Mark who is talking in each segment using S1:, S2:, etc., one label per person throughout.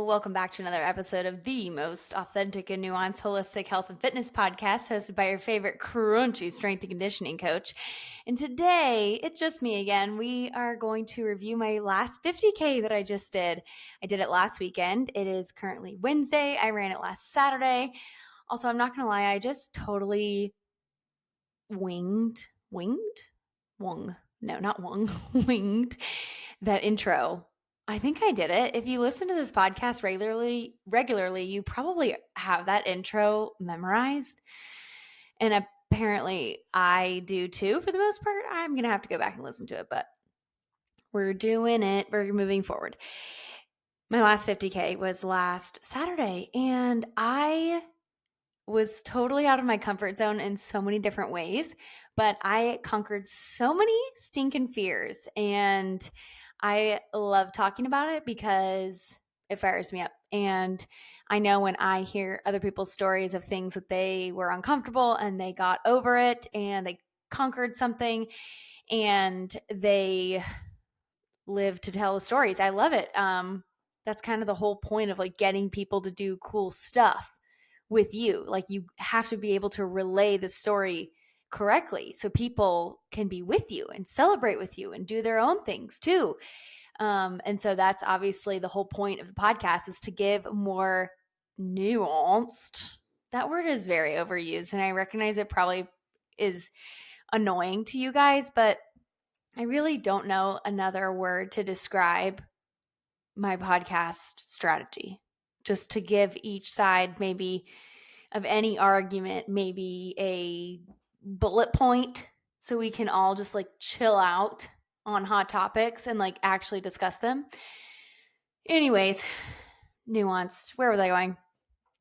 S1: Welcome back to another episode of the most authentic and nuanced holistic health and fitness podcast hosted by your favorite crunchy strength and conditioning coach. And today, it's just me again. We are going to review my last 50K that I just did. I did it last weekend. It is currently Wednesday. I ran it last Saturday. Also, I'm not going to lie, I just totally winged that intro. I think I did it. If you listen to this podcast regularly, you probably have that intro memorized. And apparently I do too, for the most part. I'm going to have to go back and listen to it, but we're doing it. We're moving forward. My last 50K was last Saturday, and I was totally out of my comfort zone in so many different ways, but I conquered so many stinking fears, and I love talking about it because it fires me up. And I know when I hear other people's stories of things that they were uncomfortable and they got over it and they conquered something and they live to tell the stories. I love it. That's kind of the whole point of like getting people to do cool stuff with you. Like you have to be able to relay the story correctly so people can be with you and celebrate with you and do their own things too. And so that's obviously the whole point of the podcast, is to give more nuanced. That word is very overused, and I recognize it probably is annoying to you guys, but I really don't know another word to describe my podcast strategy. Just to give each side maybe of any argument, maybe a bullet point so we can all just like chill out on hot topics and like actually discuss them. Anyways, nuanced. Where was I going?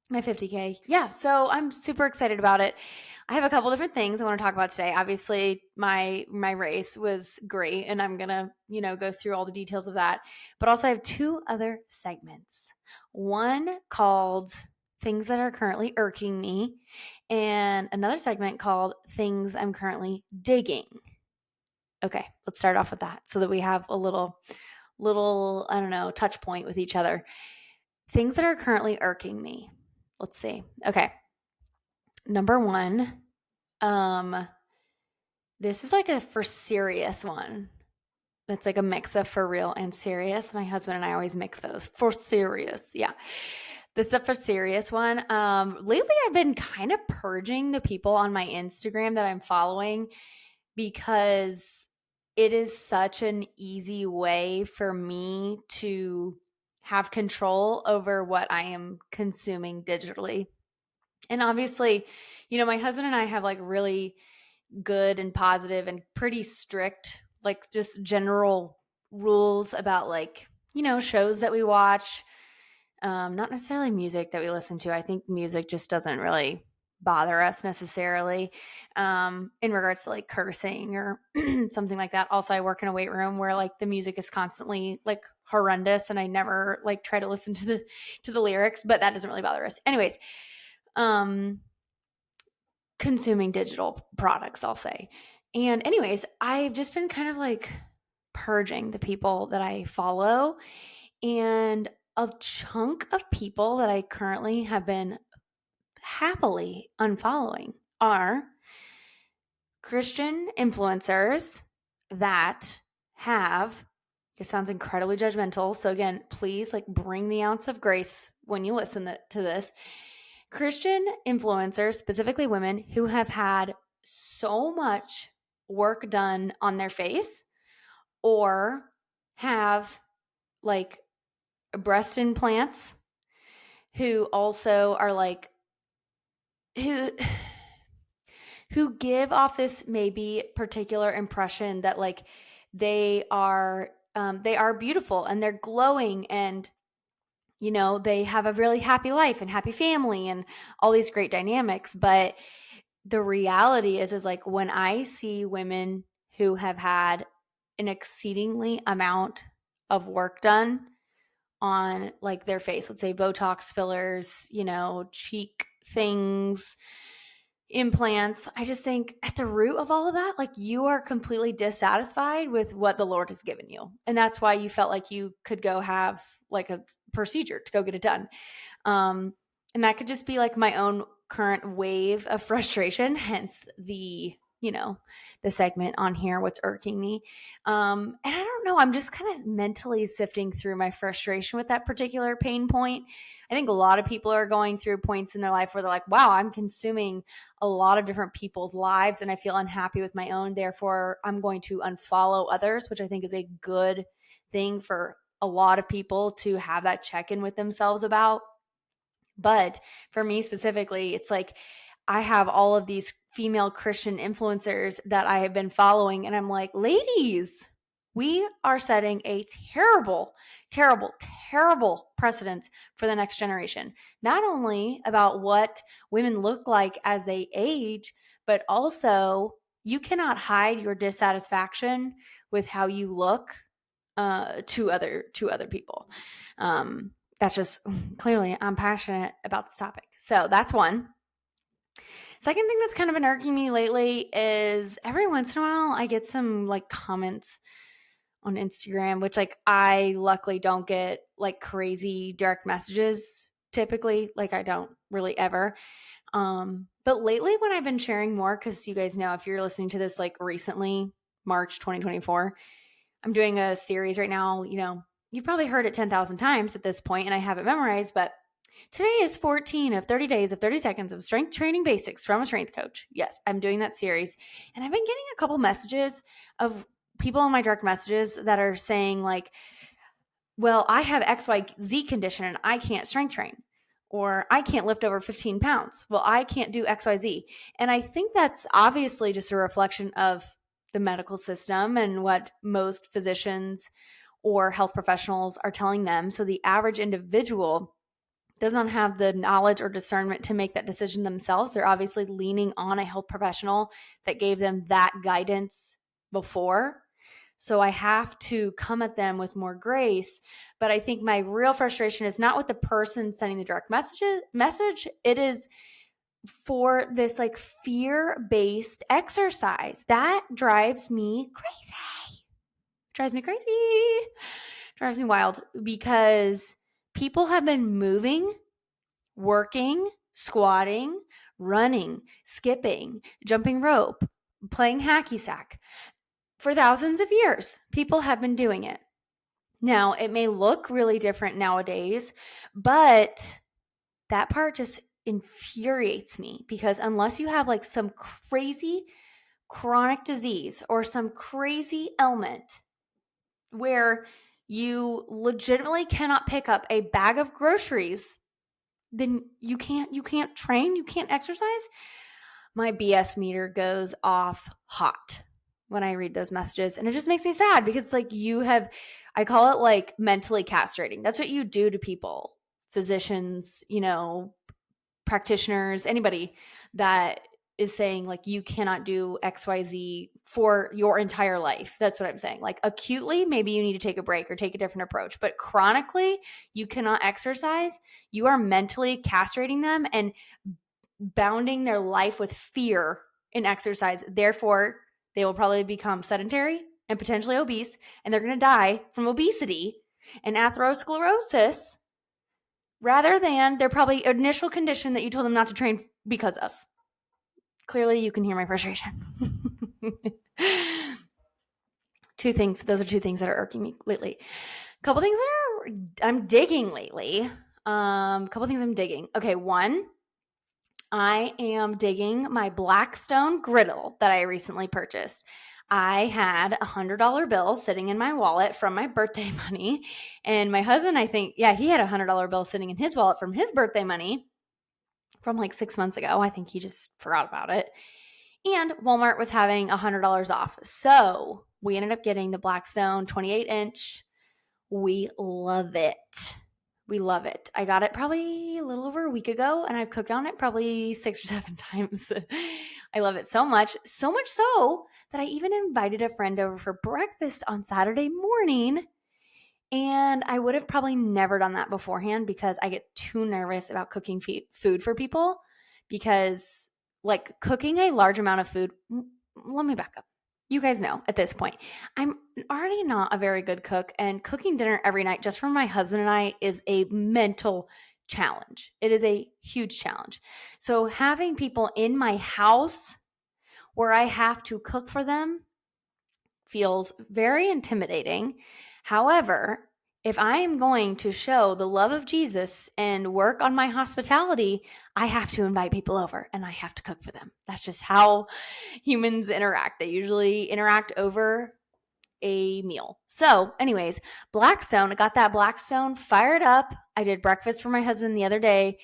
S1: My 50K. Yeah, so I'm super excited about it. I have a couple different things I want to talk about today. Obviously, my race was great, and I'm going to, go through all the details of that. But also I have two other segments. One called Things That Are Currently Irking Me, and another segment called Things I'm Currently Digging. Okay, let's start off with that so that we have a little, I don't know, touch point with each other. Things that are currently irking me. Let's see. Okay. Number one, this is like a for serious one. It's like a mix of for real and serious. My husband and I always mix those. For serious. Yeah. This is a for serious one. Lately I've been kind of purging the people on my Instagram that I'm following because it is such an easy way for me to have control over what I am consuming digitally. And obviously, my husband and I have like really good and positive and pretty strict, like just general rules about like, shows that we watch. Not necessarily music that we listen to. I think music just doesn't really bother us necessarily in regards to like cursing or something like that. Also, I work in a weight room where like the music is constantly like horrendous, and I never like try to listen to the lyrics, but that doesn't really bother us. Anyways, consuming digital products, I'll say. And anyways, I've just been kind of like purging the people that I follow, and a chunk of people that I currently have been happily unfollowing are Christian influencers that have, it sounds incredibly judgmental. So again, please like bring the ounce of grace when you listen to this. Christian influencers, specifically women who have had so much work done on their face or have like breast implants, who also are like, who give off this maybe particular impression that like they are beautiful and they're glowing, and they have a really happy life and happy family and all these great dynamics. But the reality is like when I see women who have had an exceedingly amount of work done on like their face, let's say Botox fillers, cheek things, implants, I just think at the root of all of that, like you are completely dissatisfied with what the Lord has given you. And that's why you felt like you could go have like a procedure to go get it done. And that could just be like my own current wave of frustration, hence the, the segment on here, what's irking me. And I don't know, I'm just kind of mentally sifting through my frustration with that particular pain point. I think a lot of people are going through points in their life where they're like, wow, I'm consuming a lot of different people's lives and I feel unhappy with my own. Therefore, I'm going to unfollow others, which I think is a good thing for a lot of people to have that check-in with themselves about. But for me specifically, it's like I have all of these female Christian influencers that I have been following, and I'm like, ladies, we are setting a terrible, terrible, terrible precedent for the next generation. Not only about what women look like as they age, but also you cannot hide your dissatisfaction with how you look to other people. That's just clearly I'm passionate about this topic. So that's one. Second thing that's kind of been irking me lately is every once in a while I get some like comments on Instagram, which like I luckily don't get like crazy direct messages typically. Like I don't really ever. But lately when I've been sharing more, because you guys know if you're listening to this like recently, March 2024, I'm doing a series right now. You've probably heard it 10,000 times at this point and I have it memorized, but today is 14 of 30 days of 30 seconds of strength training basics from a strength coach. Yes, I'm doing that series. And I've been getting a couple messages of people in my direct messages that are saying like, well, I have XYZ condition and I can't strength train, or I can't lift over 15 pounds. Well, I can't do XYZ. And I think that's obviously just a reflection of the medical system and what most physicians or health professionals are telling them. So the average individual does not have the knowledge or discernment to make that decision themselves. They're obviously leaning on a health professional that gave them that guidance before. So I have to come at them with more grace. But I think my real frustration is not with the person sending the direct message. It is for this like fear-based exercise. That drives me crazy. Drives me wild because people have been moving, working, squatting, running, skipping, jumping rope, playing hacky sack for thousands of years. People have been doing it. Now, it may look really different nowadays, but that part just infuriates me because unless you have like some crazy chronic disease or some crazy ailment where you legitimately cannot pick up a bag of groceries, then you can't train, you can't exercise. My BS meter goes off hot when I read those messages. And it just makes me sad because it's like I call it like mentally castrating. That's what you do to people, physicians, practitioners, anybody that is saying like you cannot do XYZ for your entire life. That's what I'm saying. Like acutely, maybe you need to take a break or take a different approach, but chronically, you cannot exercise. You are mentally castrating them and bounding their life with fear in exercise. Therefore, they will probably become sedentary and potentially obese, and they're going to die from obesity and atherosclerosis rather than their probably initial condition that you told them not to train because of. Clearly, you can hear my frustration. Those are two things that are irking me lately. A couple things I'm digging lately. Couple things I'm digging. Okay, one, I am digging my Blackstone griddle that I recently purchased. I had a $100 bill sitting in my wallet from my birthday money. And my husband, I think, he had a $100 bill sitting in his wallet from his birthday money from like 6 months ago. I think he just forgot about it. And Walmart was having $100 off. So we ended up getting the Blackstone 28-inch. We love it. We love it. I got it probably a little over a week ago, and I've cooked on it probably 6 or 7 times. I love it so much so that I even invited a friend over for breakfast on Saturday morning. And I would have probably never done that beforehand because I get too nervous about cooking food for people because like cooking a large amount of food, let me back up. You guys know at this point, I'm already not a very good cook, and cooking dinner every night just for my husband and I is a mental challenge. It is a huge challenge. So having people in my house where I have to cook for them feels very intimidating. However, if I am going to show the love of Jesus and work on my hospitality, I have to invite people over and I have to cook for them. That's just how humans interact. They usually interact over a meal. So, anyways, Blackstone, I got that Blackstone fired up. I did breakfast for my husband the other day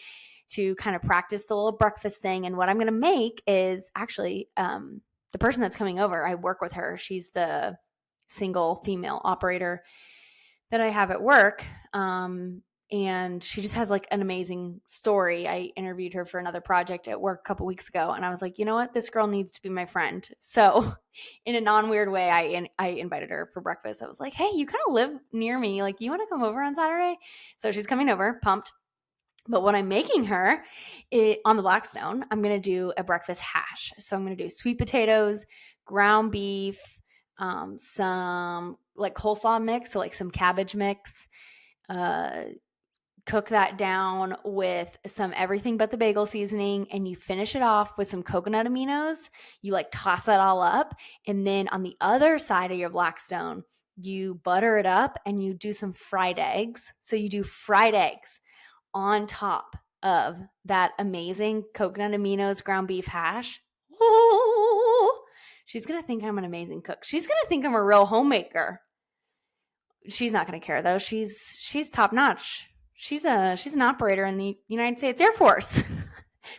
S1: to kind of practice the little breakfast thing. And what I'm going to make is actually the person that's coming over, I work with her. She's the single female operator that I have at work. And she just has like an amazing story. I interviewed her for another project at work a couple weeks ago, and I was like, you know what? This girl needs to be my friend. So, in a non-weird way, I invited her for breakfast. I was like, hey, you kind of live near me. Like, you want to come over on Saturday? So she's coming over, pumped. But what I'm making her on the Blackstone, I'm going to do a breakfast hash. So I'm going to do sweet potatoes, ground beef, some like coleslaw mix, so like some cabbage mix. Cook that down with some everything but the bagel seasoning, and you finish it off with some coconut aminos. You like toss that all up, and then on the other side of your Blackstone, you butter it up and you do some fried eggs. So you do fried eggs on top of that amazing coconut aminos ground beef hash. Ooh, she's going to think I'm an amazing cook. She's going to think I'm a real homemaker. She's not going to care though. She's top notch. She's an operator in the United States Air Force.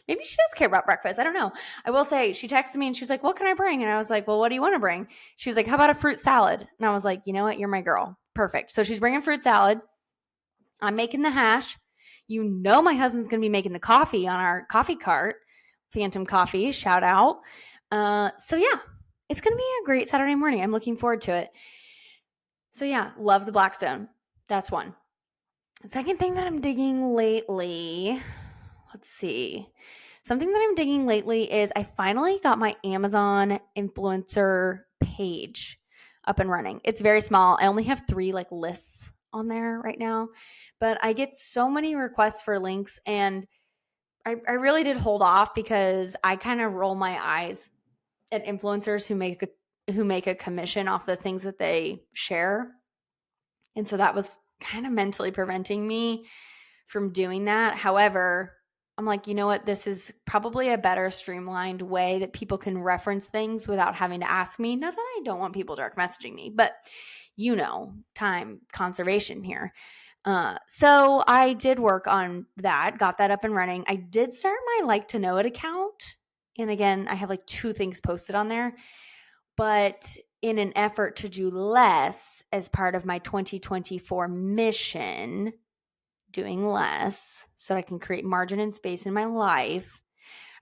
S1: Maybe she does care about breakfast. I don't know. I will say she texted me and she was like, what can I bring? And I was like, well, what do you want to bring? She was like, how about a fruit salad? And I was like, you know what? You're my girl. Perfect. So she's bringing fruit salad. I'm making the hash. You know my husband's going to be making the coffee on our coffee cart. Phantom Coffee, shout out. So yeah, it's going to be a great Saturday morning. I'm looking forward to it. So yeah, love the Blackstone. That's one. The second thing that I'm digging lately, let's see. Something that I'm digging lately is I finally got my Amazon influencer page up and running. It's very small. I only have 3 like lists on there right now, but I get so many requests for links, and I really did hold off because I kind of roll my eyes at influencers who make a commission off the things that they share. And so that was kind of mentally preventing me from doing that. However, I'm like, you know what? This is probably a better streamlined way that people can reference things without having to ask me. Not that I don't want people direct messaging me, but time conservation here. So I did work on that, got that up and running. I did start my like to know it account. And again, I have like 2 things posted on there, but in an effort to do less as part of my 2024 mission, doing less so I can create margin and space in my life,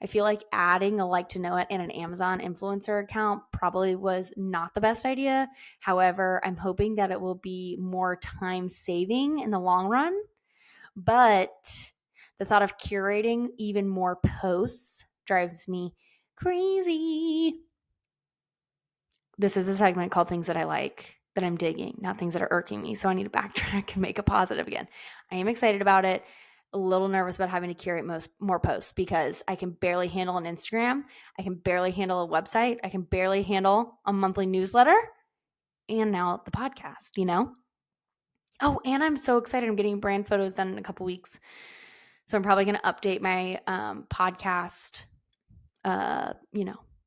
S1: I feel like adding a like to know it and an Amazon influencer account probably was not the best idea. However, I'm hoping that it will be more time saving in the long run. But the thought of curating even more posts drives me crazy. This is a segment called Things That I Like, that I'm digging, not things that are irking me. So I need to backtrack and make a positive again. I am excited about it. A little nervous about having to curate more posts because I can barely handle an Instagram. I can barely handle a website. I can barely handle a monthly newsletter. And now the podcast, Oh, and I'm so excited. I'm getting brand photos done in a couple weeks. So I'm probably going to update my podcast,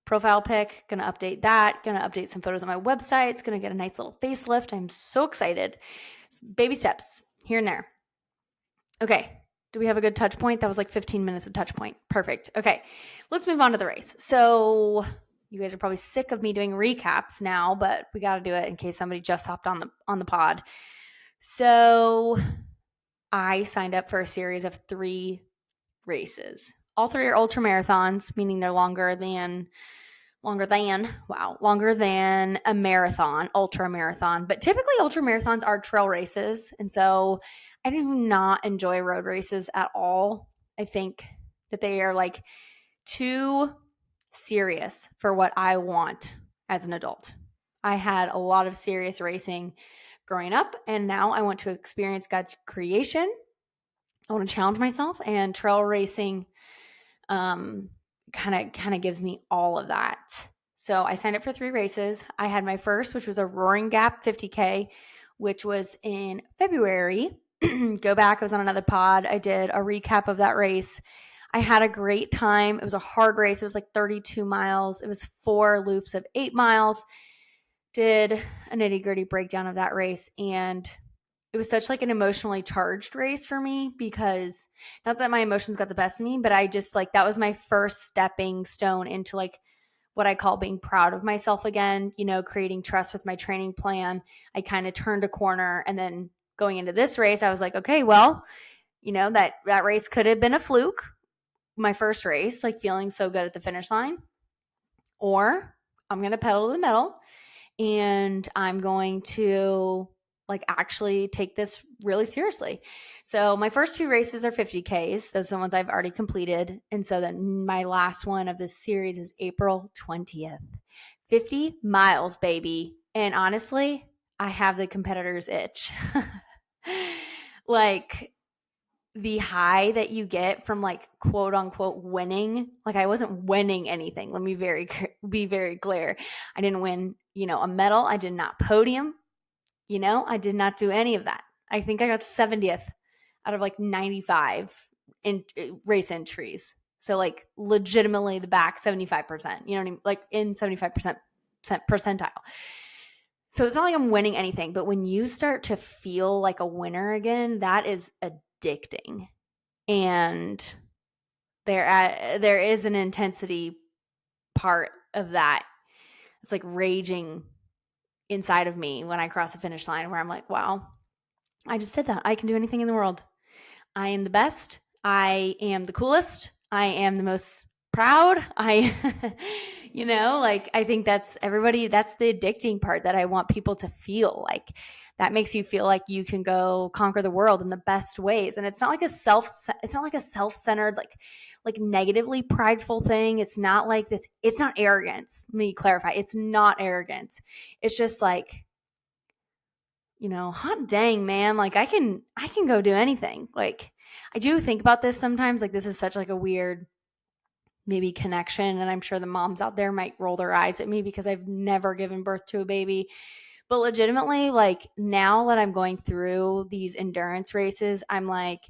S1: profile pic. Going to update that. Going to update some photos on my website. It's going to get a nice little facelift. I'm so excited. Baby steps here and there. Okay. Do we have a good touch point? That was like 15 minutes of touch point. Perfect. Okay. Let's move on to the race. So you guys are probably sick of me doing recaps now, but we got to do it in case somebody just hopped on the pod. So I signed up for a series of 3 races. All 3 are ultra marathons, meaning they're longer than a marathon, ultra marathon. But typically ultra marathons are trail races. And so I do not enjoy road races at all. I think that they are like too serious for what I want as an adult. I had a lot of serious racing growing up, and now I want to experience God's creation. I want to challenge myself, and trail racing kind of gives me all of that. So I signed up for 3 races. I had my first, which was a Roaring Gap 50K, which was in February. Go back. I was on another pod. I did a recap of that race. I had a great time. It was a hard race. It was like 32 miles. It was 4 loops of 8 miles. Did a nitty-gritty breakdown of that race, and it was such like an emotionally charged race for me, because not that my emotions got the best of me, but I just like, that was my first stepping stone into like what I call being proud of myself again, creating trust with my training plan. I kind of turned a corner, and then going into this race, I was like, okay, well, that race could have been a fluke, my first race, like feeling so good at the finish line, or I'm going to pedal to the metal, and I'm going to like actually take this really seriously. So my first 2 races are 50Ks. Those are the ones I've already completed. And so then my last one of this series is April 20th. 50 miles, baby. And honestly, I have the competitor's itch. Like the high that you get from like quote unquote winning, like I wasn't winning anything. Let me be very clear. I didn't win, a medal. I did not podium. I did not do any of that. I think I got 70th out of like 95 in race entries. So like legitimately the back 75%, you know what I mean? Like in 75% percentile. So it's not like I'm winning anything, but when you start to feel like a winner again, that is addicting. And there is an intensity part of that. It's like raging inside of me when I cross a finish line, where I'm like, wow, I just did that. I can do anything in the world. I am the best. I am the coolest. I am the most proud. I think that's everybody. That's the addicting part that I want people to feel like. That makes you feel like you can go conquer the world in the best ways. And it's not like a self-centered, like negatively prideful thing. It's not like this. It's not arrogance. Let me clarify. It's not arrogance. It's just like, hot dang, man, like I can go do anything. Like I do think about this sometimes, like this is such like a weird maybe connection, and I'm sure the moms out there might roll their eyes at me because I've never given birth to a baby. But legitimately, like now that I'm going through these endurance races, I'm like,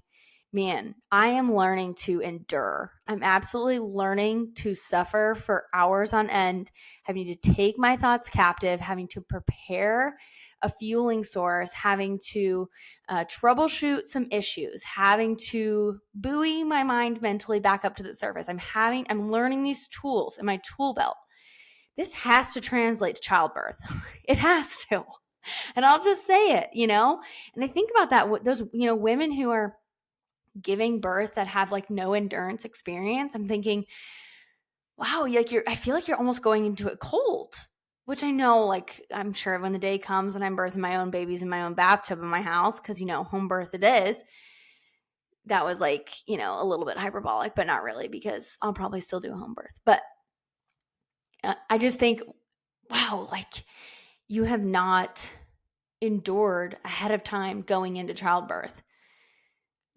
S1: man, I am learning to endure. I'm absolutely learning to suffer for hours on end, having to take my thoughts captive, having to prepare a fueling source, having to troubleshoot some issues, having to buoy my mind mentally back up to the surface. I'm learning these tools in my tool belt. This has to translate to childbirth. It has to. And I'll just say it, And I think about that, those, women who are giving birth that have like no endurance experience. I'm thinking, wow, like I feel like you're almost going into it cold, which I know, like, I'm sure when the day comes and I'm birthing my own babies in my own bathtub in my house, because, home birth it is. That was like, a little bit hyperbolic, but not really, because I'll probably still do a home birth. But I just think, wow, like you have not endured ahead of time going into childbirth.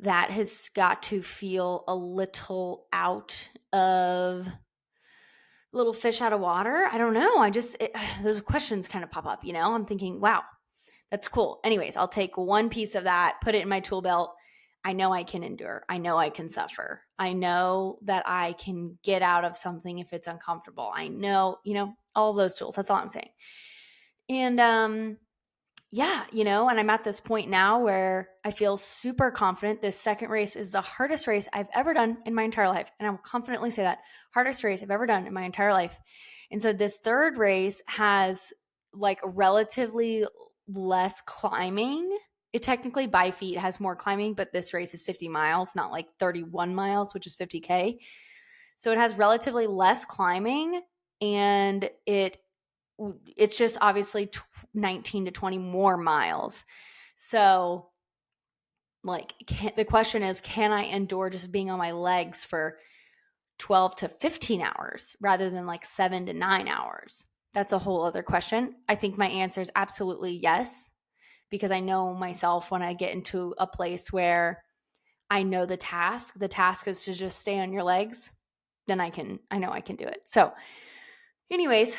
S1: That has got to feel a little out of little fish out of water. I don't know. Those questions kind of pop up, I'm thinking, wow, that's cool. Anyways, I'll take one piece of that, put it in my tool belt. I know I can endure. I know I can suffer. I know that I can get out of something if it's uncomfortable. I know, all of those tools. That's all I'm saying. And, yeah, and I'm at this point now where I feel super confident. This second race is the hardest race I've ever done in my entire life. And I will confidently say that. Hardest race I've ever done in my entire life. And so this third race has like relatively less climbing. It technically by feet has more climbing, but this race is 50 miles, not like 31 miles, which is 50K. So it has relatively less climbing, and it's just obviously 19 to 20 more miles. So like the question is, can I endure just being on my legs for 12 to 15 hours rather than like 7 to 9 hours? That's a whole other question. I think my answer is absolutely yes, because I know myself when I get into a place where I know the task is to just stay on your legs, then I know I can do it. So, anyways,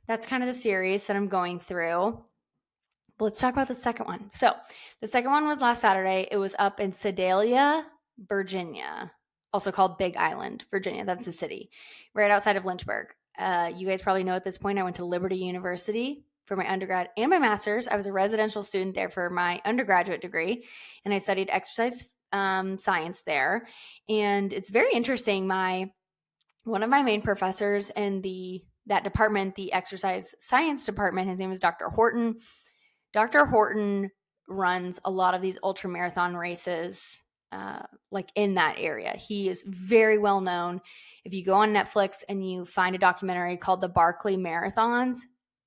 S1: that's kind of the series that I'm going through. But let's talk about the second one. So, the second one was last Saturday. It was up in Sedalia, Virginia, also called Big Island, Virginia. That's the city, right outside of Lynchburg. You guys probably know at this point, I went to Liberty University for my undergrad and my master's. I was a residential student there for my undergraduate degree, and I studied exercise science there. And it's very interesting. One of my main professors in that department, the exercise science department, his name is Dr. Horton. Dr. Horton runs a lot of these ultra marathon races, like in that area. He is very well known. If you go on Netflix and you find a documentary called The Barkley Marathons,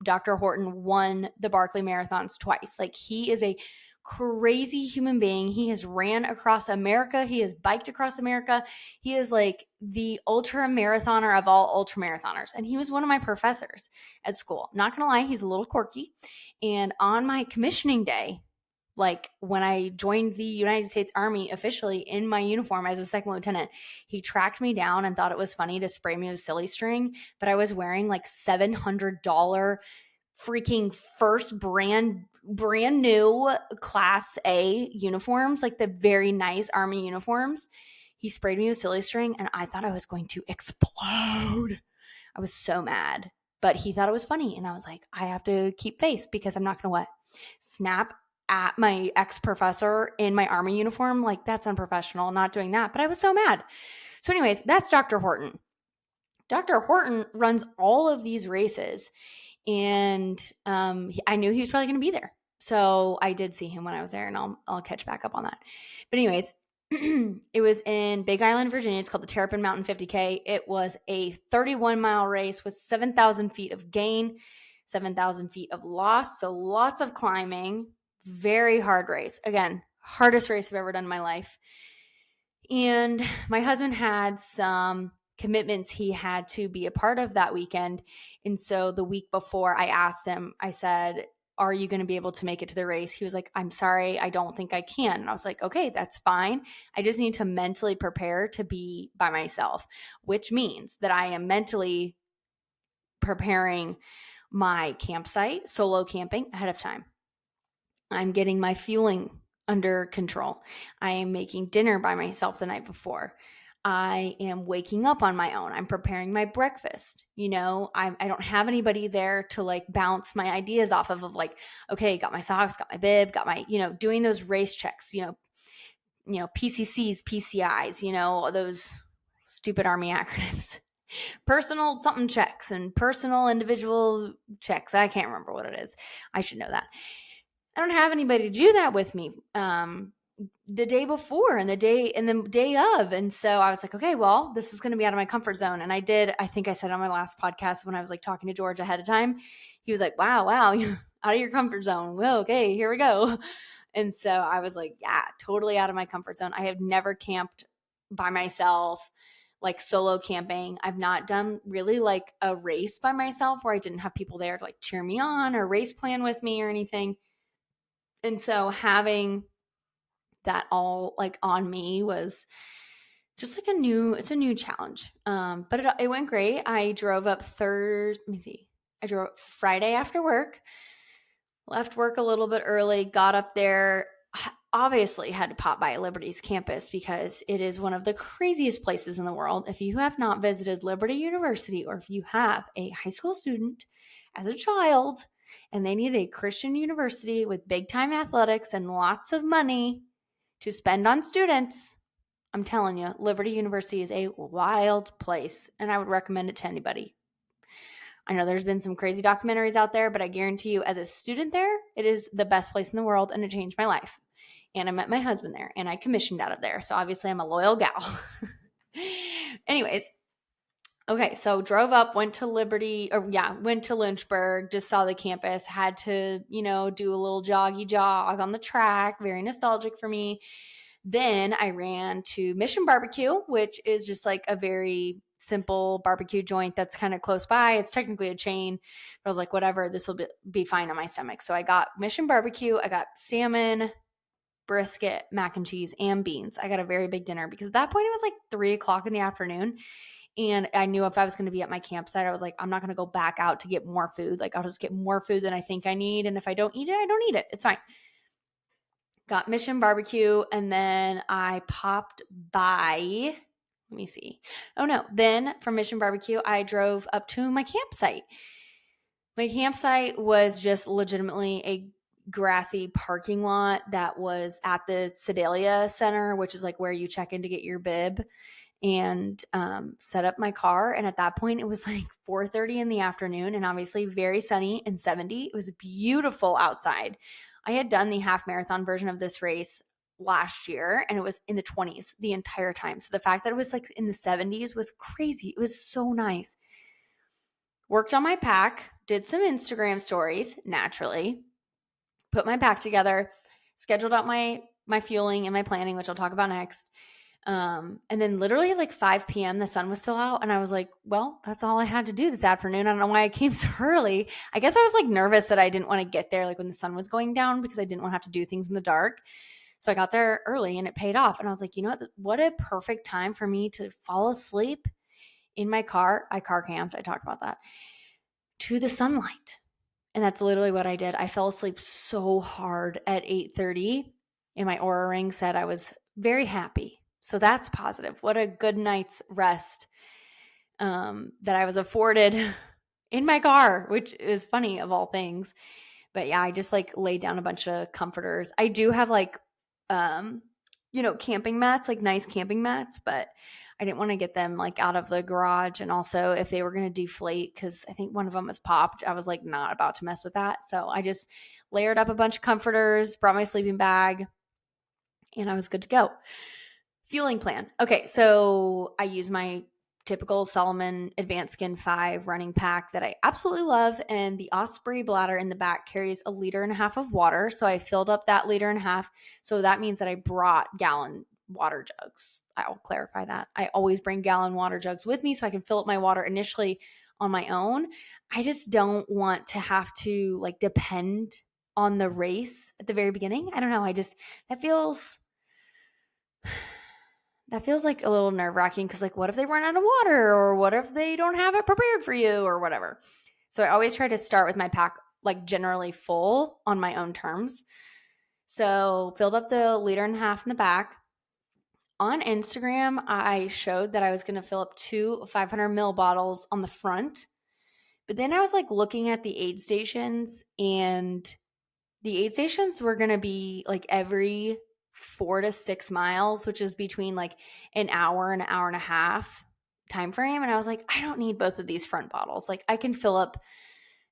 S1: Dr. Horton won the Barkley Marathons twice. Like, he is a crazy human being. He has ran across America. He has biked across America. He is like the ultra marathoner of all ultra marathoners. And he was one of my professors at school. Not going to lie, he's a little quirky. And on my commissioning day, like when I joined the United States Army officially in my uniform as a second lieutenant, he tracked me down and thought it was funny to spray me with silly string, but I was wearing like $700 freaking first brand new Class A uniforms, like the very nice Army uniforms. He sprayed me with silly string and I thought I was going to explode. I was so mad, but he thought it was funny. And I was like, I have to keep face because I'm not going to what? Snap at my ex-professor in my Army uniform. Like, that's unprofessional, not doing that. But I was so mad. So anyways, that's Dr. Horton. Dr. Horton runs all of these races. And I knew he was probably going to be there. So I did see him when I was there, and I'll catch back up on that. But anyways, it was in Big Island, Virginia. It's called the Terrapin Mountain 50K. It was a 31-mile race with 7,000 feet of gain, 7,000 feet of loss. So lots of climbing, very hard race. Again, hardest race I've ever done in my life. And my husband had some commitments he had to be a part of that weekend. And so the week before, I asked him, I said, are you going to be able to make it to the race? He was like, I'm sorry, I don't think I can. And I was like, okay, that's fine. I just need to mentally prepare to be by myself, which means that I am mentally preparing my campsite, solo camping ahead of time. I'm getting my fueling under control. I am making dinner by myself the night before. I am waking up on my own. I'm preparing my breakfast. You know, I don't have anybody there to like bounce my ideas off of like, okay, got my socks, got my bib, got my, doing those race checks, PCCs, PCIs, those stupid Army acronyms. Personal something checks and personal individual checks. I can't remember what it is. I should know that. I don't have anybody to do that with me the day before and the day of. And so I was like, okay, well, this is going to be out of my comfort zone. And I think I said on my last podcast when I was like talking to George ahead of time, he was like, wow, you're out of your comfort zone. Well, okay, here we go. And so I was like, yeah, totally out of my comfort zone. I have never camped by myself, like solo camping. I've not done really like a race by myself where I didn't have people there to like cheer me on or race plan with me or anything. And so having that all like on me was just like it's a new challenge. But it went great. I drove up I drove up Friday after work, left work a little bit early, got up there, obviously had to pop by Liberty's campus because it is one of the craziest places in the world. If you have not visited Liberty University, or if you have a high school student as a child and they need a Christian university with big time athletics and lots of money to spend on students, I'm telling you, Liberty University is a wild place, and I would recommend it to anybody. I know there's been some crazy documentaries out there, but I guarantee you, as a student there, it is the best place in the world, and it changed my life. And I met my husband there, and I commissioned out of there. So obviously I'm a loyal gal. Anyways, okay, so drove up, went to Lynchburg, just saw the campus, had to, do a little jog on the track, very nostalgic for me. Then I ran to Mission Barbecue, which is just like a very simple barbecue joint that's kind of close by. It's technically a chain, but I was like, whatever, this will be fine on my stomach. So I got Mission Barbecue. I got salmon, brisket, mac and cheese, and beans. I got a very big dinner because at that point it was like 3 o'clock in the afternoon. And I knew if I was going to be at my campsite, I was like, I'm not going to go back out to get more food. Like, I'll just get more food than I think I need. And if I don't eat it, I don't eat it. It's fine. Got Mission Barbecue. And then I popped by, let me see. Oh no. Then from Mission Barbecue, I drove up to my campsite. My campsite was just legitimately a grassy parking lot that was at the Sedalia Center, which is like where you check in to get your bib, and set up my car. And at that point, it was like 4:30 in the afternoon, and obviously very sunny and 70. It was beautiful outside. I had done the half marathon version of this race last year, and it was in the 20s the entire time. So the fact that it was like in the 70s was crazy. It was so nice. Worked on my pack, did some Instagram stories, naturally, put my pack together, scheduled out my fueling and my planning, which I'll talk about next. And then literally at like 5 p.m., the sun was still out. And I was like, well, that's all I had to do this afternoon. I don't know why I came so early. I guess I was like nervous that I didn't want to get there like when the sun was going down because I didn't want to have to do things in the dark. So I got there early and it paid off. And I was like, you know what a perfect time for me to fall asleep in my car. I car camped. I talked about that, to the sunlight. And that's literally what I did. I fell asleep so hard at 8:30, and my Oura ring said I was very happy. So that's positive. What a good night's rest that I was afforded in my car, which is funny of all things. But yeah, I just like laid down a bunch of comforters. I do have like, camping mats, like nice camping mats, but I didn't want to get them like out of the garage. And also if they were going to deflate, because I think one of them was popped, I was like not about to mess with that. So I just layered up a bunch of comforters, brought my sleeping bag, and I was good to go. Fueling plan. Okay, so I use my typical Solomon Advanced Skin 5 running pack that I absolutely love, and the Osprey bladder in the back carries 1.5 liters of water. So I filled up that 1.5 liters. So that means that I brought gallon water jugs. I'll clarify that. I always bring gallon water jugs with me so I can fill up my water initially on my own. I just don't want to have to like depend on the race at the very beginning. I don't know. That feels like a little nerve-wracking because, like, what if they run out of water, or what if they don't have it prepared for you, or whatever. So I always try to start with my pack like generally full on my own terms. So filled up the 1.5 liters in the back. On Instagram, I showed that I was going to fill up 2 500 ml bottles on the front. But then I was like looking at the aid stations, and the aid stations were going to be like every 4 to 6 miles, which is between like an hour and a half time frame. And I was like, I don't need both of these front bottles. Like I can fill up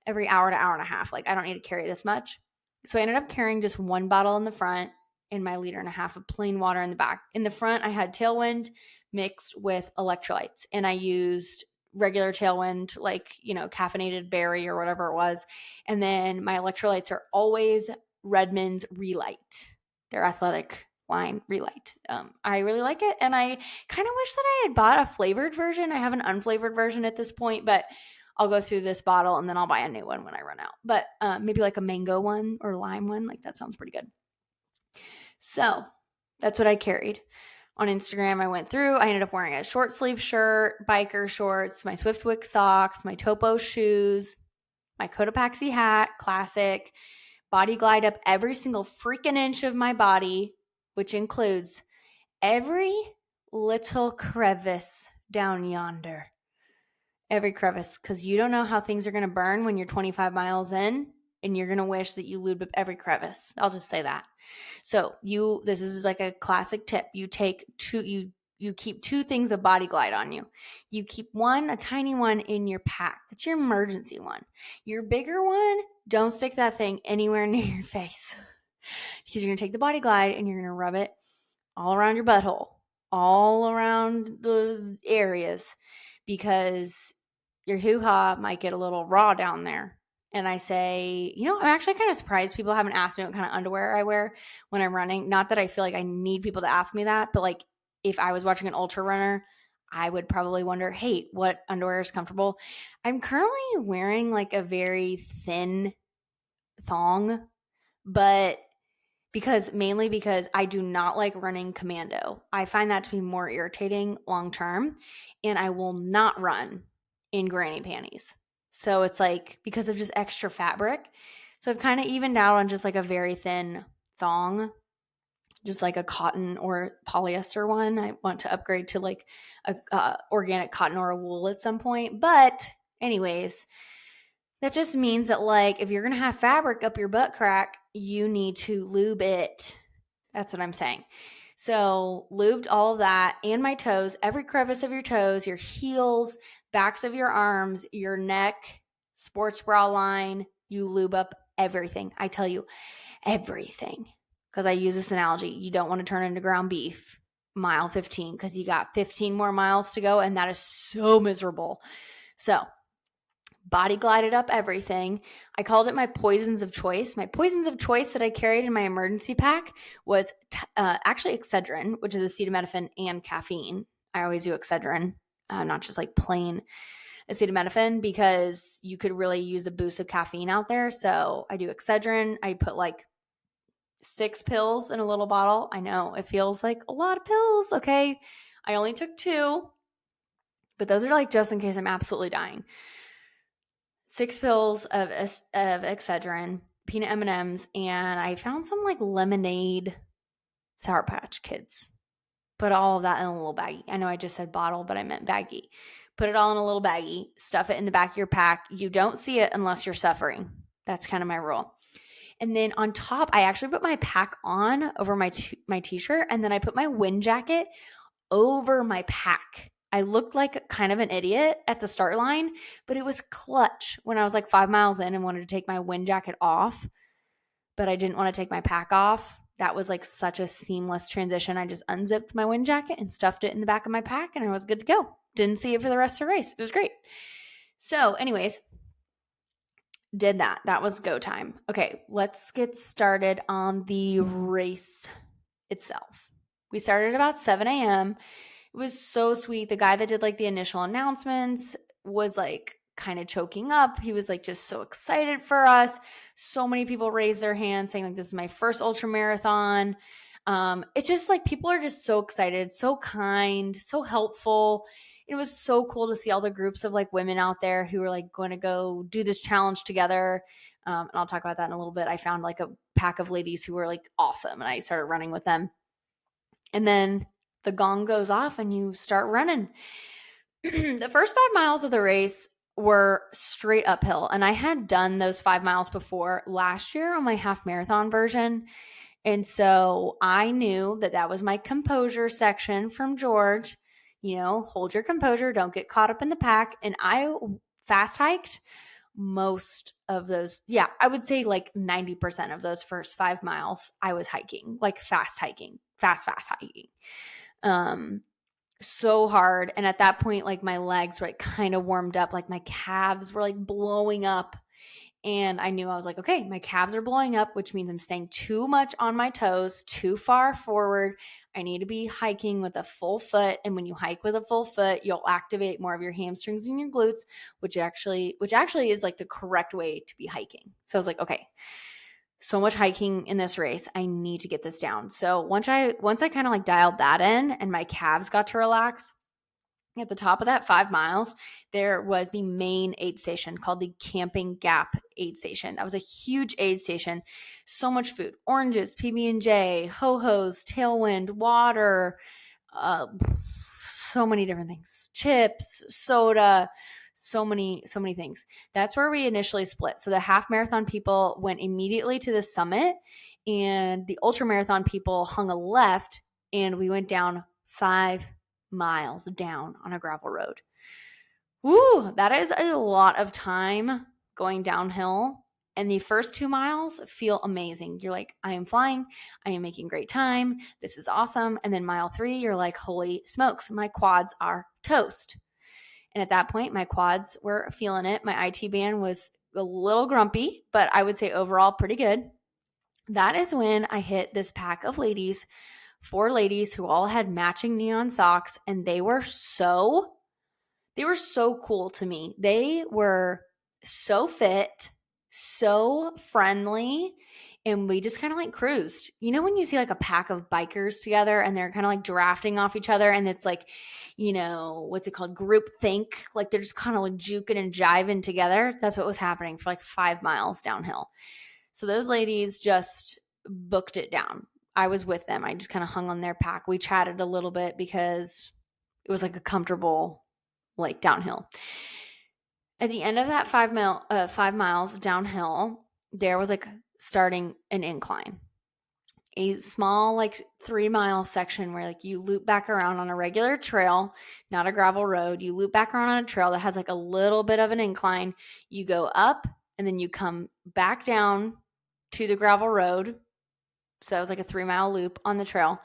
S1: every hour to hour and a half. Like I don't need to carry this much. So I ended up carrying just one bottle in the front and my 1.5 liters of plain water in the back. In the front, I had Tailwind mixed with electrolytes, and I used regular Tailwind, like, caffeinated berry or whatever it was. And then my electrolytes are always Redmond's Relight, their athletic line Relight. I really like it, and I kind of wish that I had bought a flavored version. I have an unflavored version at this point, but I'll go through this bottle and then I'll buy a new one when I run out. But maybe like a mango one or lime one. Like that sounds pretty good. So that's what I carried. On Instagram, I went through. I ended up wearing a short sleeve shirt, biker shorts, my Swiftwick socks, my Topo shoes, my Cotopaxi hat, classic, body glide up every single freaking inch of my body, which includes every little crevice down yonder. Every crevice, because you don't know how things are going to burn when you're 25 miles in, and you're going to wish that you lubed up every crevice. I'll just say that. So this is like a classic tip. You take you keep 2 things of body glide on you. You keep one, a tiny one, in your pack. That's your emergency one. Your bigger one, don't stick that thing anywhere near your face, because you're going to take the body glide and you're going to rub it all around your butthole, all around the areas, because your hoo-ha might get a little raw down there. and I say, I'm actually kind of surprised people haven't asked me what kind of underwear I wear when I'm running. Not that I feel like I need people to ask me that, but like if I was watching an ultra runner, I would probably wonder, hey, what underwear is comfortable? I'm currently wearing like a very thin thong, but mainly because I do not like running commando. I find that to be more irritating long term, and I will not run in granny panties. So it's like because of just extra fabric. So I've kind of evened out on just like a very thin thong, just like a cotton or polyester one. I want to upgrade to like a organic cotton or a wool at some point. But anyways, that just means that like if you're going to have fabric up your butt crack, you need to lube it. That's what I'm saying. So lubed all of that and my toes, every crevice of your toes, your heels, backs of your arms, your neck, sports bra line, you lube up everything. I tell you, everything. Because I use this analogy. You don't want to turn into ground beef mile 15 because you got 15 more miles to go, and that is so miserable. So body glided up everything. I called it my poisons of choice. My poisons of choice that I carried in my emergency pack was actually Excedrin, which is acetaminophen and caffeine. I always do Excedrin, not just like plain acetaminophen, because you could really use a boost of caffeine out there. So I do Excedrin. I put like 6 pills in a little bottle. I know it feels like a lot of pills. Okay. I only took 2, but those are like just in case I'm absolutely dying. 6 pills of Excedrin, peanut M&Ms, and I found some like lemonade Sour Patch Kids. Put all of that in a little baggie. I know I just said bottle, but I meant baggie. Put it all in a little baggie. Stuff it in the back of your pack. You don't see it unless you're suffering. That's kind of my rule. And then on top, I actually put my pack on over my t-shirt, and then I put my wind jacket over my pack. I looked like kind of an idiot at the start line, but it was clutch when I was like 5 miles in and wanted to take my wind jacket off, but I didn't want to take my pack off. That was like such a seamless transition. I just unzipped my wind jacket and stuffed it in the back of my pack, and I was good to go. Didn't see it for the rest of the race. It was great. So anyways, did that. That was go time. Okay, let's get started on the race itself. We started about 7 a.m. It was so sweet. The guy that did like the initial announcements was like kind of choking up. He was like just so excited for us. So many people raised their hands saying like, this is my first ultra marathon. It's just like people are just so excited, so kind, so helpful. It was so cool to see all the groups of like women out there who were like going to go do this challenge together. And I'll talk about that in a little bit. I found like a pack of ladies who were like awesome, and I started running with them. And then the gong goes off and you start running. The first 5 miles of the race were straight uphill. And I had done those 5 miles before last year on my half marathon version. And so I knew that that was my composure section from George. Hold your composure. Don't get caught up in the pack. And I fast hiked most of those. Yeah, I would say like 90% of those first 5 miles I was hiking, like fast hiking. So hard. And at that point, like my legs were like kind of warmed up, like my calves were like blowing up. And I knew I was like, okay, my calves are blowing up, which means I'm staying too much on my toes, too far forward. I need to be hiking with a full foot. And when you hike with a full foot, you'll activate more of your hamstrings and your glutes, which actually is like the correct way to be hiking. So I was like, okay, so much hiking in this race. I need to get this down. So once I kind of like dialed that in and my calves got to relax, at the top of that 5 miles, there was the main aid station called the Camping Gap aid station. That was a huge aid station. So much food, oranges, PB&J, Ho-Hos, Tailwind, water, so many different things, chips, soda, so many things. That's where we initially split. So the half marathon people went immediately to the summit, and the ultra marathon people hung a left, and we went down 5 miles down on a gravel road. Woo, that is a lot of time going downhill. And the first 2 miles feel amazing. You're like, I am flying. I am making great time. This is awesome. And then mile 3, you're like, holy smokes, my quads are toast. And at that point, my quads were feeling it. My IT band was a little grumpy, but I would say overall pretty good. That is when I hit this pack of ladies, 4 ladies who all had matching neon socks, and they were so cool to me. They were so fit, so friendly, and we just kind of like cruised. You know when you see like a pack of bikers together and they're kind of like drafting off each other, and it's like, what's it called? Group think. Like they're just kind of like juking and jiving together. That's what was happening for like 5 miles downhill. So those ladies just booked it down. I was with them. I just kind of hung on their pack. We chatted a little bit because it was like a comfortable like downhill. At the end of that 5 miles downhill, there was like starting an incline. A small like 3-mile section where like you loop back around on a regular trail, not a gravel road. You loop back around on a trail that has like a little bit of an incline. You go up and then you come back down to the gravel road. So that was like a 3-mile loop on the trail.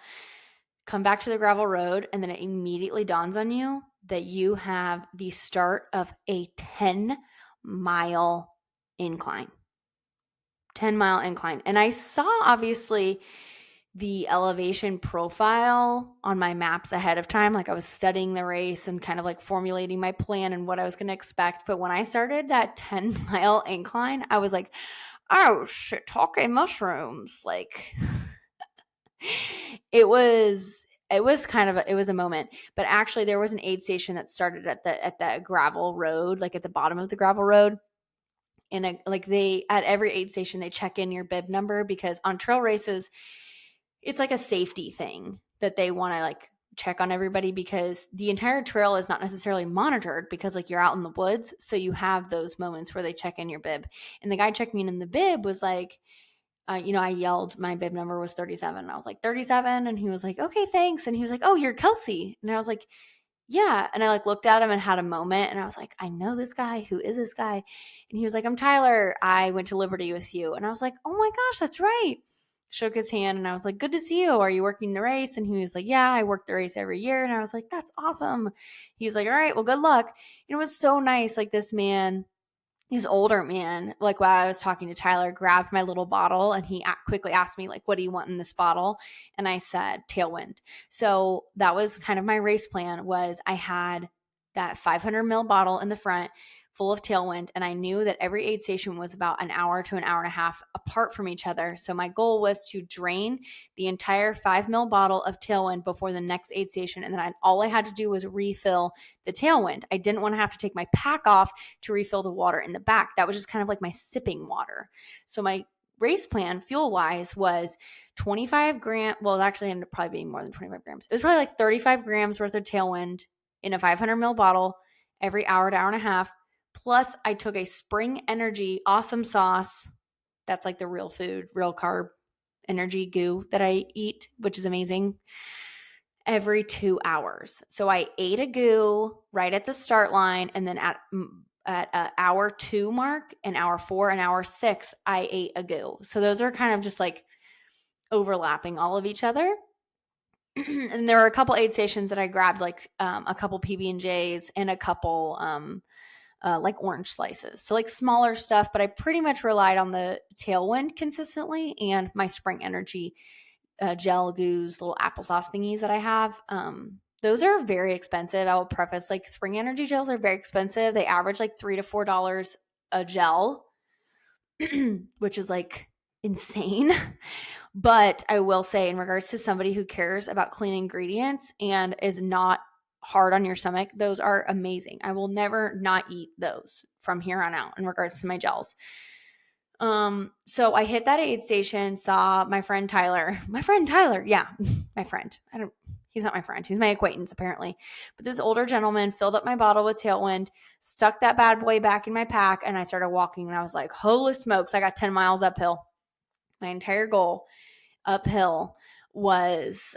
S1: Come back to the gravel road, and then it immediately dawns on you that you have the start of a 10-mile incline. 10-mile incline. And I saw obviously the elevation profile on my maps ahead of time. Like I was studying the race and kind of like formulating my plan and what I was going to expect. But when I started that 10-mile incline, I was like, oh shit, talking mushrooms. Like it was a moment. But actually there was an aid station that started at the gravel road, like at the bottom of the gravel road. And like they, at every aid station, they check in your bib number, because on trail races, it's like a safety thing that they want to like check on everybody, because the entire trail is not necessarily monitored, because like you're out in the woods. So you have those moments where they check in your bib. And the guy checking in the bib was like, I yelled, my bib number was 37. And I was like, 37. And he was like, okay, thanks. And he was like, oh, you're Kelsey. And I was like, yeah. And I like looked at him and had a moment, and I was like, I know this guy. Who is this guy? And he was like, I'm Tyler. I went to Liberty with you. And I was like, oh my gosh, that's right. Shook his hand, and I was like, good to see you. Are you working the race? And he was like, yeah, I work the race every year. And I was like, that's awesome. He was like, all right, well, good luck. And it was so nice. Like this older man, like while I was talking to Tyler, grabbed my little bottle, and he quickly asked me like, what do you want in this bottle? And I said, Tailwind. So that was kind of my race plan. Was I had that 500 ml bottle in the front full of Tailwind, and I knew that every aid station was about an hour to an hour and a half apart from each other. So my goal was to drain the entire 5 ml bottle of Tailwind before the next aid station, and then all I had to do was refill the Tailwind. I didn't want to have to take my pack off to refill the water in the back. That was just kind of like my sipping water. So my race plan, fuel-wise, was 25 grams. Well, it actually ended up probably being more than 25 grams. It was probably like 35 grams worth of Tailwind in a 500 ml bottle every hour to hour and a half. Plus, I took a Spring Energy awesome sauce. That's like the real food, real carb energy goo that I eat, which is amazing, every 2 hours. So I ate a goo right at the start line, and then at hour 2 mark, and hour 4 and hour 6, I ate a goo. So those are kind of just like overlapping all of each other. And there were a couple aid stations that I grabbed, like a couple PB&Js and a couple like orange slices. So like smaller stuff, but I pretty much relied on the Tailwind consistently and my Spring Energy gel goos, little applesauce thingies that I have. Those are very expensive. I will preface, like Spring Energy gels are very expensive. They average like $3 to $4 a gel, which is like insane. But I will say, in regards to somebody who cares about clean ingredients and is not hard on your stomach, those are amazing. I will never not eat those from here on out in regards to my gels. So I hit that aid station, saw my friend Tyler. Yeah, my friend. He's not my friend. He's my acquaintance, apparently. But this older gentleman filled up my bottle with Tailwind, stuck that bad boy back in my pack, and I started walking, and I was like, holy smokes, I got 10 miles uphill. My entire goal uphill was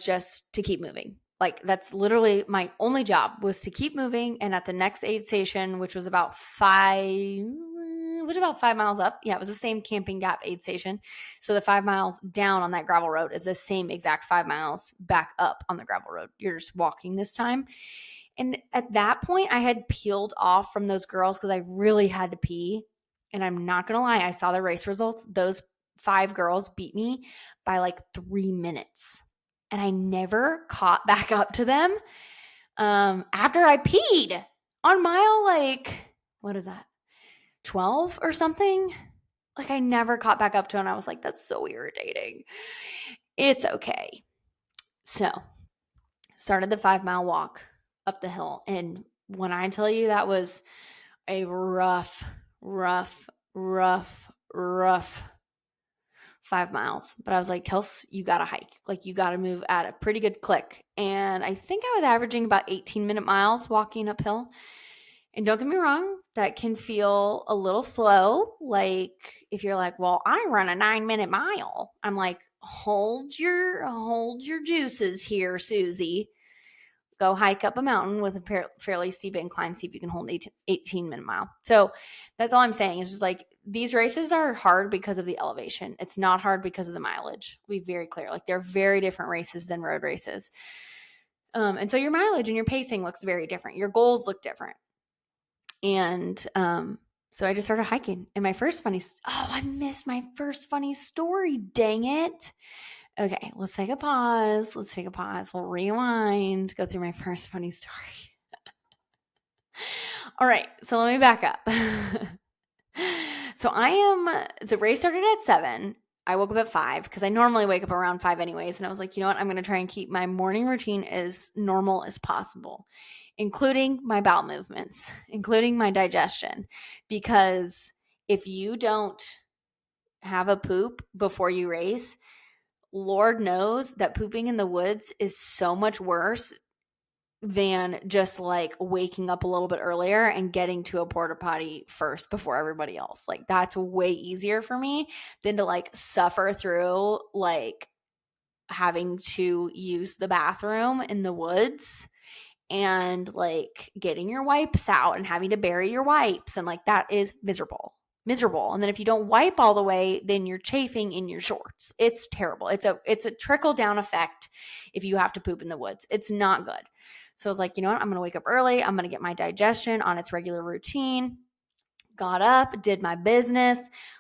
S1: just to keep moving. Like that's literally my only job, was to keep moving. And at the next aid station, which was about 5 miles up. Yeah, it was the same Camping Gap aid station. So the 5 miles down on that gravel road is the same exact 5 miles back up on the gravel road. You're just walking this time. And at that point, I had peeled off from those girls because I really had to pee. And I'm not going to lie, I saw the race results. Those 5 girls beat me by like 3 minutes. And I never caught back up to them after I peed on mile, like, what is that, 12 or something? Like, I never caught back up to it. And I was like, that's so irritating. It's okay. So, started the 5-mile walk up the hill. And when I tell you that was a rough 5 miles. But I was like, Kels, you got to hike. Like, you got to move at a pretty good click. And I think I was averaging about 18-minute miles walking uphill. And don't get me wrong, that can feel a little slow. Like, if you're like, well, I run a 9-minute mile. I'm like, hold your juices here, Susie. Go hike up a mountain with a fairly steep incline, see if you can hold an 18-minute mile. So that's all I'm saying. It's just like, these races are hard because of the elevation. It's not hard because of the mileage. Be very clear. Like, they're very different races than road races. And so your mileage and your pacing looks very different. Your goals look different. And so I just started hiking. And my first I missed my first funny story. Dang it. Okay, let's take a pause. We'll rewind, go through my first funny story. All right, so let me back up. So the race started at 7. I woke up at 5 because I normally wake up around 5 anyways. And I was like, you know what? I'm going to try and keep my morning routine as normal as possible, including my bowel movements, including my digestion. Because if you don't have a poop before you race, Lord knows that pooping in the woods is so much worse than just like waking up a little bit earlier and getting to a porta potty first before everybody else. Like, that's way easier for me than to like suffer through like having to use the bathroom in the woods and like getting your wipes out and having to bury your wipes. And like, that is miserable. And then if you don't wipe all the way, then you're chafing in your shorts. It's terrible. It's a trickle down effect if you have to poop in the woods. It's not good. So I was like, you know what? I'm going to wake up early. I'm going to get my digestion on its regular routine. Got up, did my business,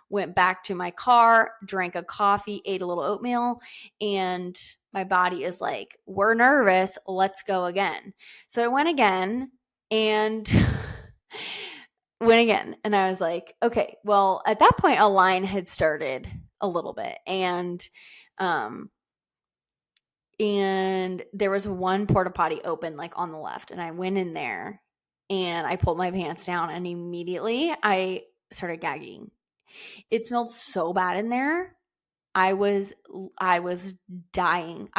S1: went back to my car, drank a coffee, ate a little oatmeal, and my body is like, we're nervous. Let's go again. So I went again and And I was like, okay, well, at that point, a line had started a little bit. And there was one porta potty open like on the left. And I went in there and I pulled my pants down and immediately I started gagging. It smelled so bad in there. I was dying.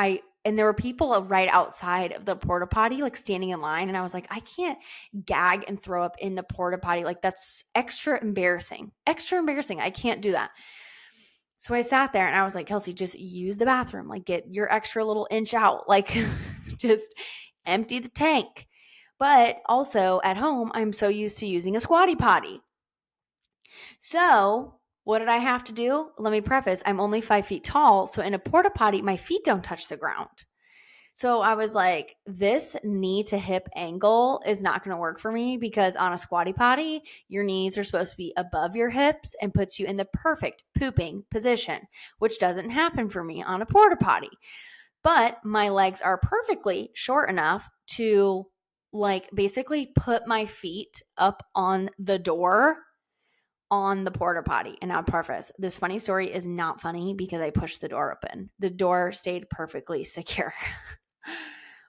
S1: And there were people right outside of the porta potty, like standing in line. And I was like, I can't gag and throw up in the porta potty. Like, that's extra embarrassing. I can't do that. So I sat there and I was like, Kelsey, just use the bathroom. Like, get your extra little inch out. Like, just empty the tank. But also at home, I'm so used to using a squatty potty. So what did I have to do? Let me preface, I'm only 5 feet tall. So in a porta potty, my feet don't touch the ground. So I was like, this knee to hip angle is not going to work for me because on a squatty potty, your knees are supposed to be above your hips and puts you in the perfect pooping position, which doesn't happen for me on a porta potty. But my legs are perfectly short enough to like basically put my feet up on the door on the porta potty. And I'll preface, this funny story is not funny because I pushed the door open. The door stayed perfectly secure.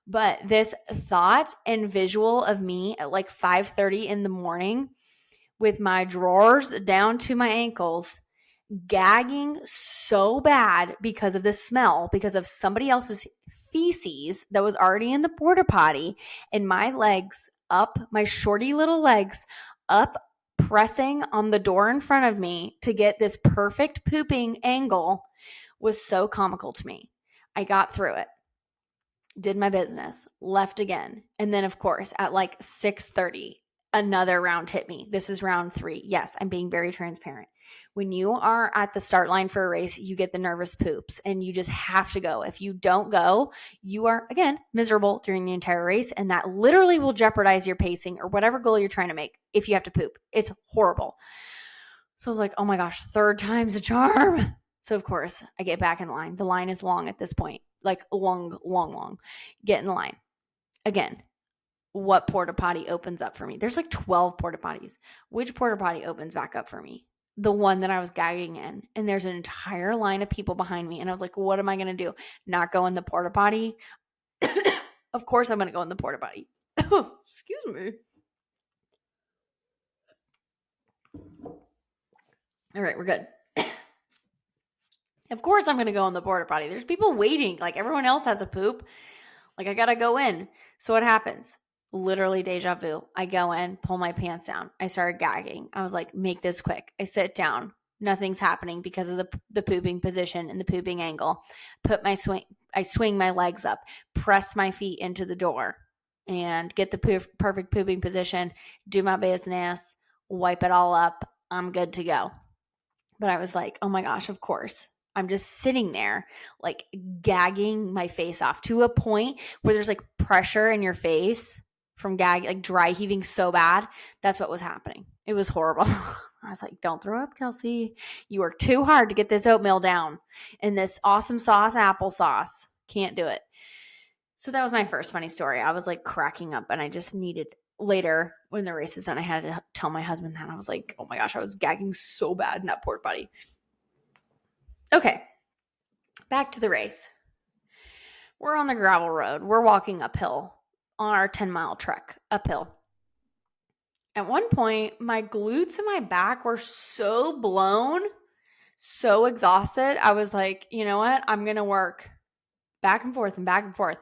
S1: But this thought and visual of me at like 5:30 in the morning with my drawers down to my ankles, gagging so bad because of the smell, because of somebody else's feces that was already in the porta potty, and my legs up, my shorty little legs up, pressing on the door in front of me to get this perfect pooping angle was so comical to me. I got through it, did my business, left again. And then of course at like 6:30, another round hit me. This is round 3. Yes, I'm being very transparent. When you are at the start line for a race, you get the nervous poops and you just have to go. If you don't go, you are, again, miserable during the entire race, and that literally will jeopardize your pacing or whatever goal you're trying to make if you have to poop. It's horrible. So I was like, oh my gosh, 3rd time's a charm. So of course, I get back in line. The line is long at this point, like long. Get in the line. Again, what porta potty opens up for me? There's like 12 porta potties. Which porta potty opens back up for me? The one that I was gagging in. And there's an entire line of people behind me. And I was like, what am I going to do? Not go in the porta potty? Of course I'm going to go in the porta potty. Excuse me. All right, we're good. Of course I'm going to go in the porta potty. There's people waiting. Like everyone else has a poop. Like I got to go in. So what happens? Literally deja vu. I go in, pull my pants down. I started gagging. I was like, make this quick. I sit down. Nothing's happening because of the pooping position and the pooping angle. I swing my legs up, press my feet into the door and get the perfect pooping position, do my business, wipe it all up. I'm good to go. But I was like, oh my gosh, of course. I'm just sitting there like gagging my face off to a point where there's like pressure in your face from like dry heaving so bad. That's what was happening. It was horrible. I was like, don't throw up, Kelsey. You work too hard to get this oatmeal down and this awesome sauce, applesauce. Can't do it. So that was my first funny story. I was like cracking up and I just needed later when the race is done, I had to tell my husband that. I was like, oh my gosh, I was gagging so bad in that port potty. Okay, back to the race. We're on the gravel road. We're walking uphill on our 10-mile trek uphill. At one point, my glutes and my back were so blown, so exhausted. I was like, you know what? I'm going to work back and forth and back and forth.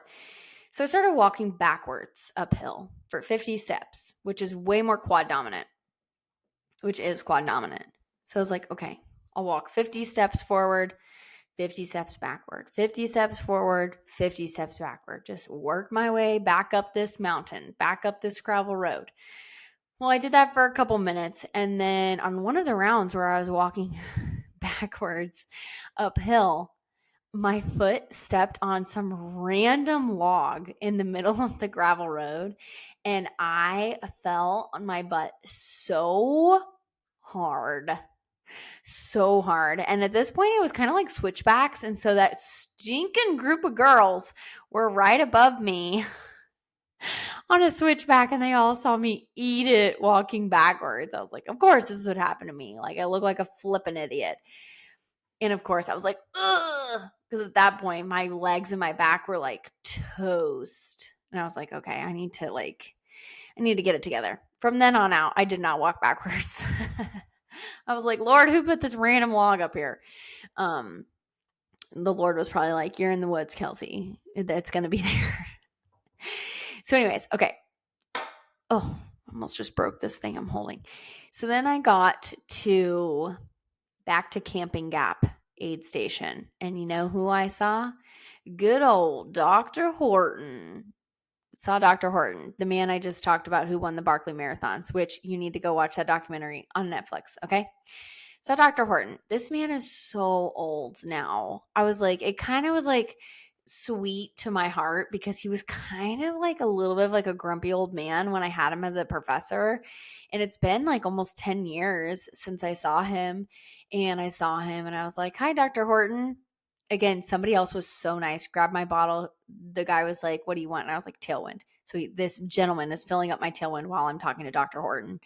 S1: So I started walking backwards uphill for 50 steps, which is way more quad dominant, which is quad dominant. So I was like, okay, I'll walk 50 steps forward, 50 steps backward, 50 steps forward, 50 steps backward. Just work my way back up this mountain, back up this gravel road. Well, I did that for a couple minutes. And then on one of the rounds where I was walking backwards uphill, my foot stepped on some random log in the middle of the gravel road. And I fell on my butt so hard. And at this point, it was kind of like switchbacks. And so that stinking group of girls were right above me on a switchback and they all saw me eat it walking backwards. I was like, of course, this is what happened to me. Like I look like a flippin' idiot. And of course, I was like, ugh. Because at that point, my legs and my back were like toast. And I was like, okay, I need to get it together. From then on out, I did not walk backwards. I was like, Lord, who put this random log up here? The Lord was probably like, you're in the woods, Kelsey. It's going to be there. So anyways, okay. Oh, almost just broke this thing I'm holding. So then I got back to Camping Gap aid station. And you know who I saw? Good old Dr. Horton. Saw Dr. Horton, the man I just talked about who won the Barkley Marathons, which you need to go watch that documentary on Netflix, okay? So Dr. Horton, this man is so old now. I was like, it kind of was like sweet to my heart because he was kind of like a little bit of like a grumpy old man when I had him as a professor. And it's been like almost 10 years since I saw him. And I saw him and I was like, hi, Dr. Horton. Again, somebody else was so nice, grabbed my bottle. The guy was like, what do you want? And I was like, Tailwind. So this gentleman is filling up my Tailwind while I'm talking to Dr. Horton.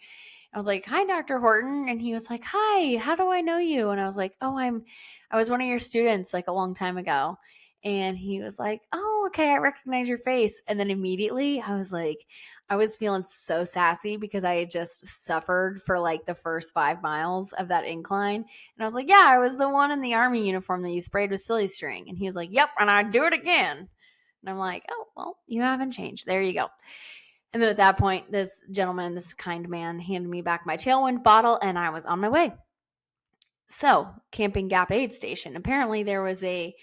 S1: I was like, hi, Dr. Horton. And he was like, hi, how do I know you? And I was like, I was one of your students like a long time ago. And he was like, oh, okay, I recognize your face. And then immediately I was like, I was feeling so sassy because I had just suffered for like the first 5 miles of that incline. And I was like, yeah, I was the one in the army uniform that you sprayed with silly string. And he was like, yep, and I'd do it again. And I'm like, oh, well, you haven't changed. There you go. And then at that point, this gentleman, this kind man, handed me back my Tailwind bottle and I was on my way. So, Camping Gap aid station. Apparently there was a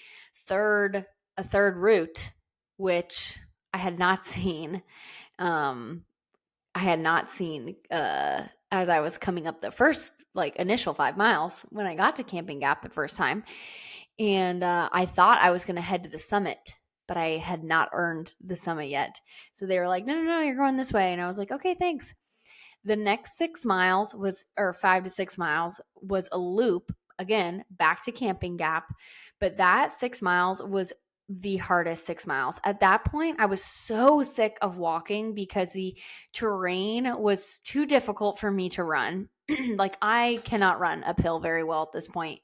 S1: third route, which I had not seen. I had not seen as I was coming up the first initial 5 miles when I got to Camping Gap the first time. And I thought I was going to head to the summit, but I had not earned the summit yet. So they were like, no, you're going this way. And I was like, okay, thanks. The next 6 miles or 5 to 6 miles was a loop, again, back to Camping Gap. But that 6 miles was the hardest 6 miles. At that point, I was so sick of walking because the terrain was too difficult for me to run. I cannot run uphill very well at this point.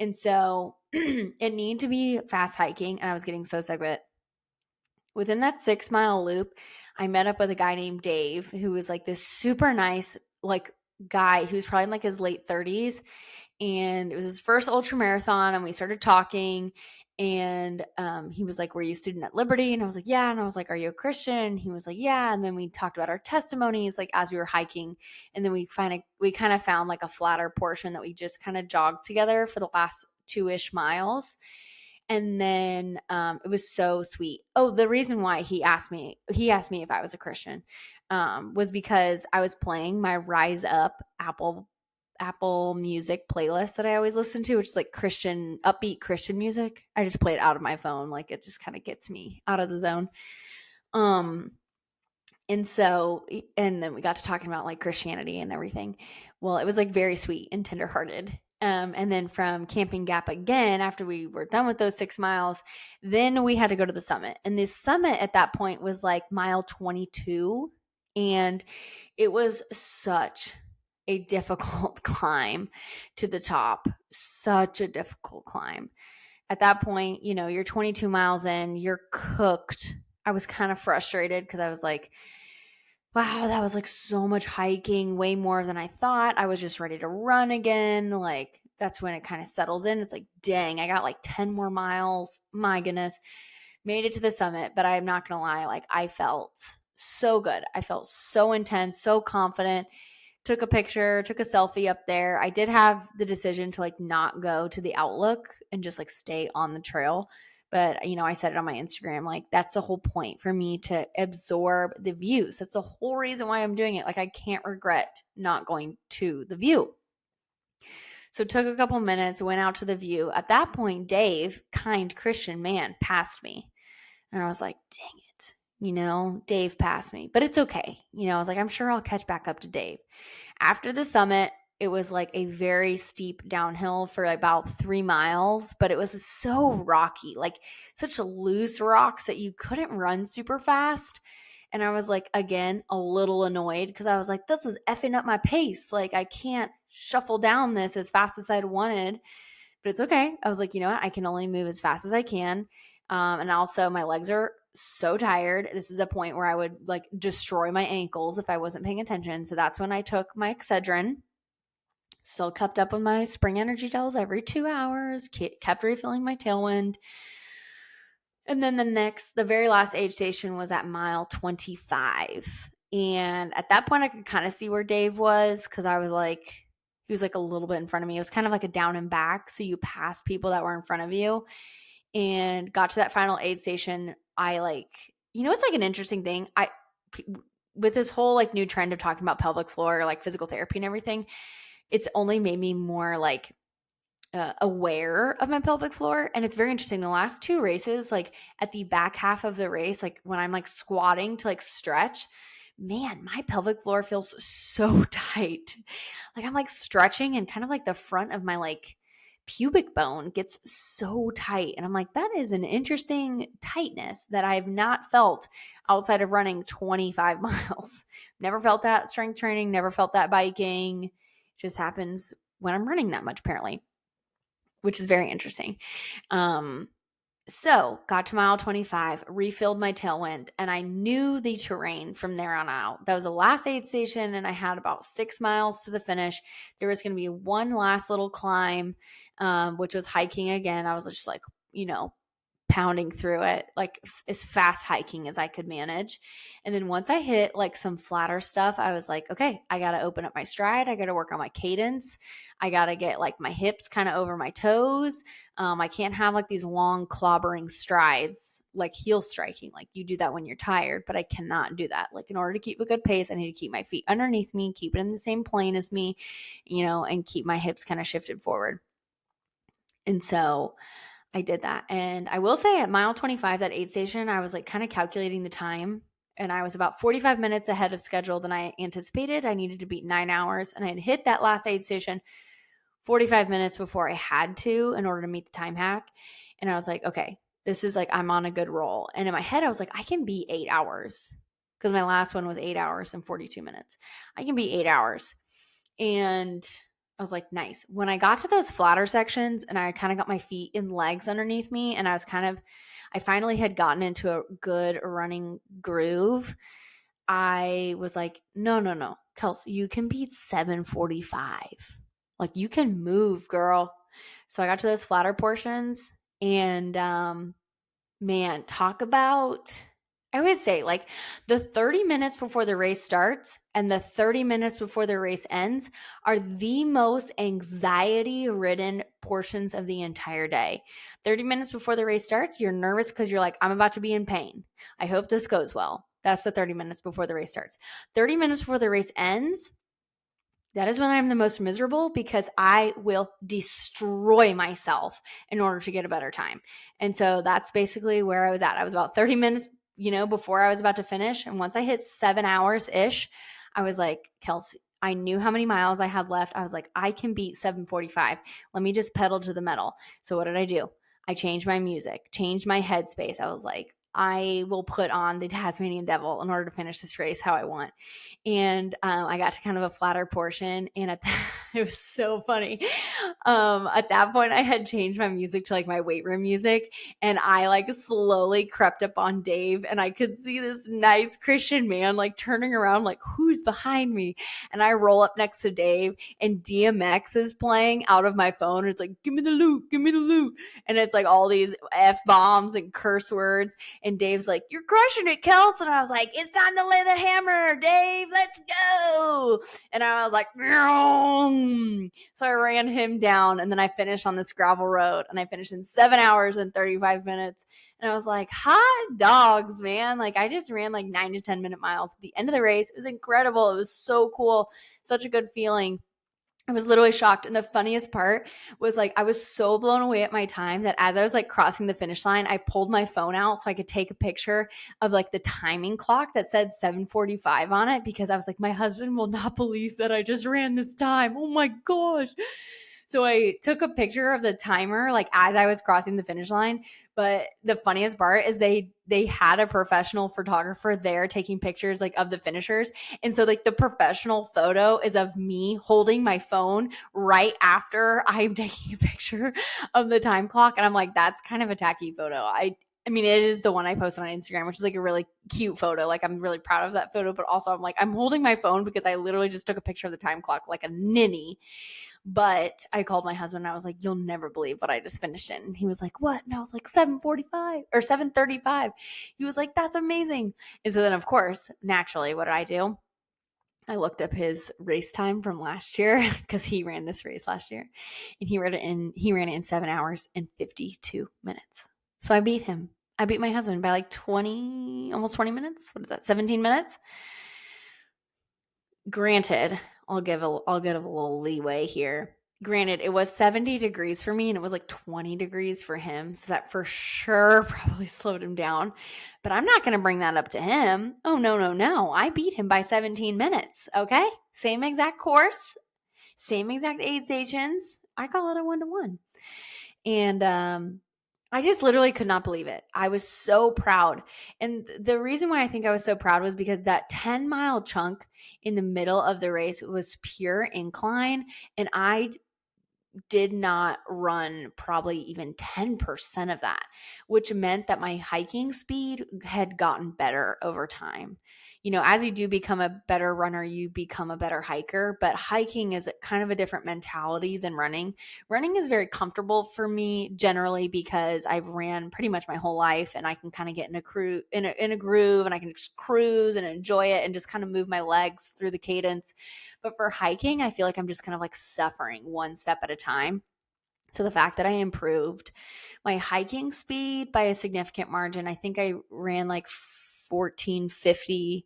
S1: And so it needed to be fast hiking, and I was getting so sick of it. Within that 6 mile loop, I met up with a guy named Dave, who was this super nice, guy who's probably in his late 30s. And it was his first ultra marathon, and we started talking. And he was like, were you a student at Liberty? And I was like, yeah. And I was like, are you a Christian? He was like, yeah. And then we talked about our testimonies as we were hiking. And then we kind of found a flatter portion that we just kind of jogged together for the last 2-ish miles. And then it was so sweet. Oh, the reason why he asked me if I was a Christian was because I was playing my Rise Up Apple Music playlist that I always listen to, which is Christian, upbeat Christian music. I just play it out of my phone. It just kind of gets me out of the zone. And then we got to talking about Christianity and everything. Well, it was very sweet and tenderhearted. And then from Camping Gap again, after we were done with those 6 miles, then we had to go to the summit. And this summit at that point was mile 22. And it was such a difficult climb to the top. Such a difficult climb. At that point, you're 22 miles in, you're cooked. I was kind of frustrated because I was like, wow, that was so much hiking, way more than I thought. I was just ready to run again. That's when it kind of settles in. It's dang, I got 10 more miles. My goodness. Made it to the summit, but I'm not going to lie. I felt so good. I felt so intense, so confident. Took a picture, took a selfie up there. I did have the decision to not go to the Outlook and just stay on the trail. But, I said it on my Instagram, that's the whole point for me to absorb the views. That's the whole reason why I'm doing it. I can't regret not going to the view. So took a couple minutes, went out to the view. At that point, Dave, kind Christian man, passed me. And I was like, dang it. Dave passed me, but it's okay. I was like, I'm sure I'll catch back up to Dave. After the summit, it was a very steep downhill for about 3 miles, but it was so rocky, such loose rocks that you couldn't run super fast. And I was again, a little annoyed because I was this is effing up my pace. I can't shuffle down this as fast as I'd wanted, but it's okay. I was you know what? I can only move as fast as I can. And also my legs are so tired. This is a point where I would destroy my ankles if I wasn't paying attention. So that's when I took my Excedrin. Still kept up with my spring energy gels every 2 hours, kept refilling my Tailwind. And then the very last aid station was at mile 25. And at that point I could kind of see where Dave was because I was he was a little bit in front of me. It was kind of a down and back. So you pass people that were in front of you. And got to that final aid station. I it's an interesting thing. With this whole new trend of talking about pelvic floor, physical therapy and everything, it's only made me more aware of my pelvic floor. And it's very interesting. The last 2 races, at the back half of the race, when I'm squatting to stretch, man, my pelvic floor feels so tight. I'm stretching and kind of the front of my pubic bone gets so tight. And I'm that is an interesting tightness that I've not felt outside of running 25 miles. Never felt that strength training, never felt that biking. It just happens when I'm running that much, apparently, which is very interesting. So got to mile 25, refilled my Tailwind, and I knew the terrain from there on out. That was the last aid station, and I had about 6 miles to the finish. There was going to be one last little climb, which was hiking again. I was just pounding through it, like as fast hiking as I could manage. And then once I hit like some flatter stuff, I was like, okay, I got to open up my stride. I got to work on my cadence. I got to get like my hips kind of over my toes. I can't have like these long clobbering strides, like heel striking. Like you do that when you're tired, but I cannot do that. Like in order to keep a good pace, I need to keep my feet underneath me, keep it in the same plane as me, and keep my hips kind of shifted forward. And so I did that. And I will say at mile 25, that aid station, I was like kind of calculating the time. And I was about 45 minutes ahead of schedule than I anticipated. I needed to beat 9 hours. And I had hit that last aid station 45 minutes before I had to in order to meet the time hack. And I was like, okay, this is like, I'm on a good roll. And in my head, I was like, I can beat 8 hours because my last one was 8 hours and 42 minutes. I can beat 8 hours. And I was like, nice. When I got to those flatter sections and I kind of got my feet and legs underneath me, and I finally had gotten into a good running groove. I was like, no, Kelsey, you can beat 7:45. Like you can move, girl. So I got to those flatter portions, and man, talk about, I always say like the 30 minutes before the race starts and the 30 minutes before the race ends are the most anxiety ridden portions of the entire day. 30 minutes before the race starts, you're nervous because you're like, I'm about to be in pain. I hope this goes well. That's the 30 minutes before the race starts. 30 minutes before the race ends, that is when I'm the most miserable because I will destroy myself in order to get a better time. And so that's basically where I was at. I was about 30 minutes, before I was about to finish. And once I hit 7 hours ish, I was like, Kelsey, I knew how many miles I had left. I was like, I can beat 7:45. Let me just pedal to the metal. So what did I do? I changed my music, changed my headspace. I was like, I will put on the Tasmanian Devil in order to finish this race how I want. And I got to kind of a flatter portion, and it was so funny. At that point, I had changed my music to like my weight room music, and I like slowly crept up on Dave, and I could see this nice Christian man like turning around, like who's behind me? And I roll up next to Dave, and DMX is playing out of my phone. It's like, give me the loot, and it's like all these F bombs and curse words. And Dave's like, you're crushing it, Kels. And I was like, it's time to lay the hammer, Dave. Let's go. And I was like, Vroom. So I ran him down, and then I finished on this gravel road, and I finished in 7 hours and 35 minutes. And I was like, hot dogs, man. Like I just ran like 9 to 10 minute miles at the end of the race. It was incredible. It was so cool. Such a good feeling. I was literally shocked. And the funniest part was like, I was so blown away at my time that as I was like crossing the finish line, I pulled my phone out so I could take a picture of like the timing clock that said 7:45 on it, because I was like, my husband will not believe that I just ran this time. Oh my gosh. So I took a picture of the timer like as I was crossing the finish line. But the funniest part is they had a professional photographer there taking pictures like of the finishers. And so like the professional photo is of me holding my phone right after I'm taking a picture of the time clock. And I'm like, that's kind of a tacky photo. I mean, it is the one I posted on Instagram, which is like a really cute photo. Like I'm really proud of that photo, but also I'm like, I'm holding my phone because I literally just took a picture of the time clock like a ninny. But I called my husband and I was like, you'll never believe what I just finished in. And he was like, what? And I was like, 7:45 or 7:35. He was like, that's amazing. And so then, of course, naturally, what did I do? I looked up his race time from last year because he ran this race last year. And he ran it in 7 hours and 52 minutes. So I beat him. I beat my husband by like 20, almost 20 minutes. What is that? 17 minutes? Granted, I'll give a little leeway here. Granted, it was 70 degrees for me and it was like 20 degrees for him. So that for sure probably slowed him down. But I'm not going to bring that up to him. Oh, no. I beat him by 17 minutes. Okay. Same exact course, same exact aid stations. I call it a 1-to-1. And I just literally could not believe it. I was so proud. And the reason why I think I was so proud was because that 10-mile chunk in the middle of the race was pure incline. And I did not run probably even 10% of that, which meant that my hiking speed had gotten better over time. As you do become a better runner, you become a better hiker, but hiking is kind of a different mentality than running. Running is very comfortable for me generally because I've ran pretty much my whole life, and I can kind of get in a groove, and I can just cruise and enjoy it and just kind of move my legs through the cadence. But for hiking, I feel like I'm just kind of like suffering one step at a time. So the fact that I improved my hiking speed by a significant margin, I think I ran like 1450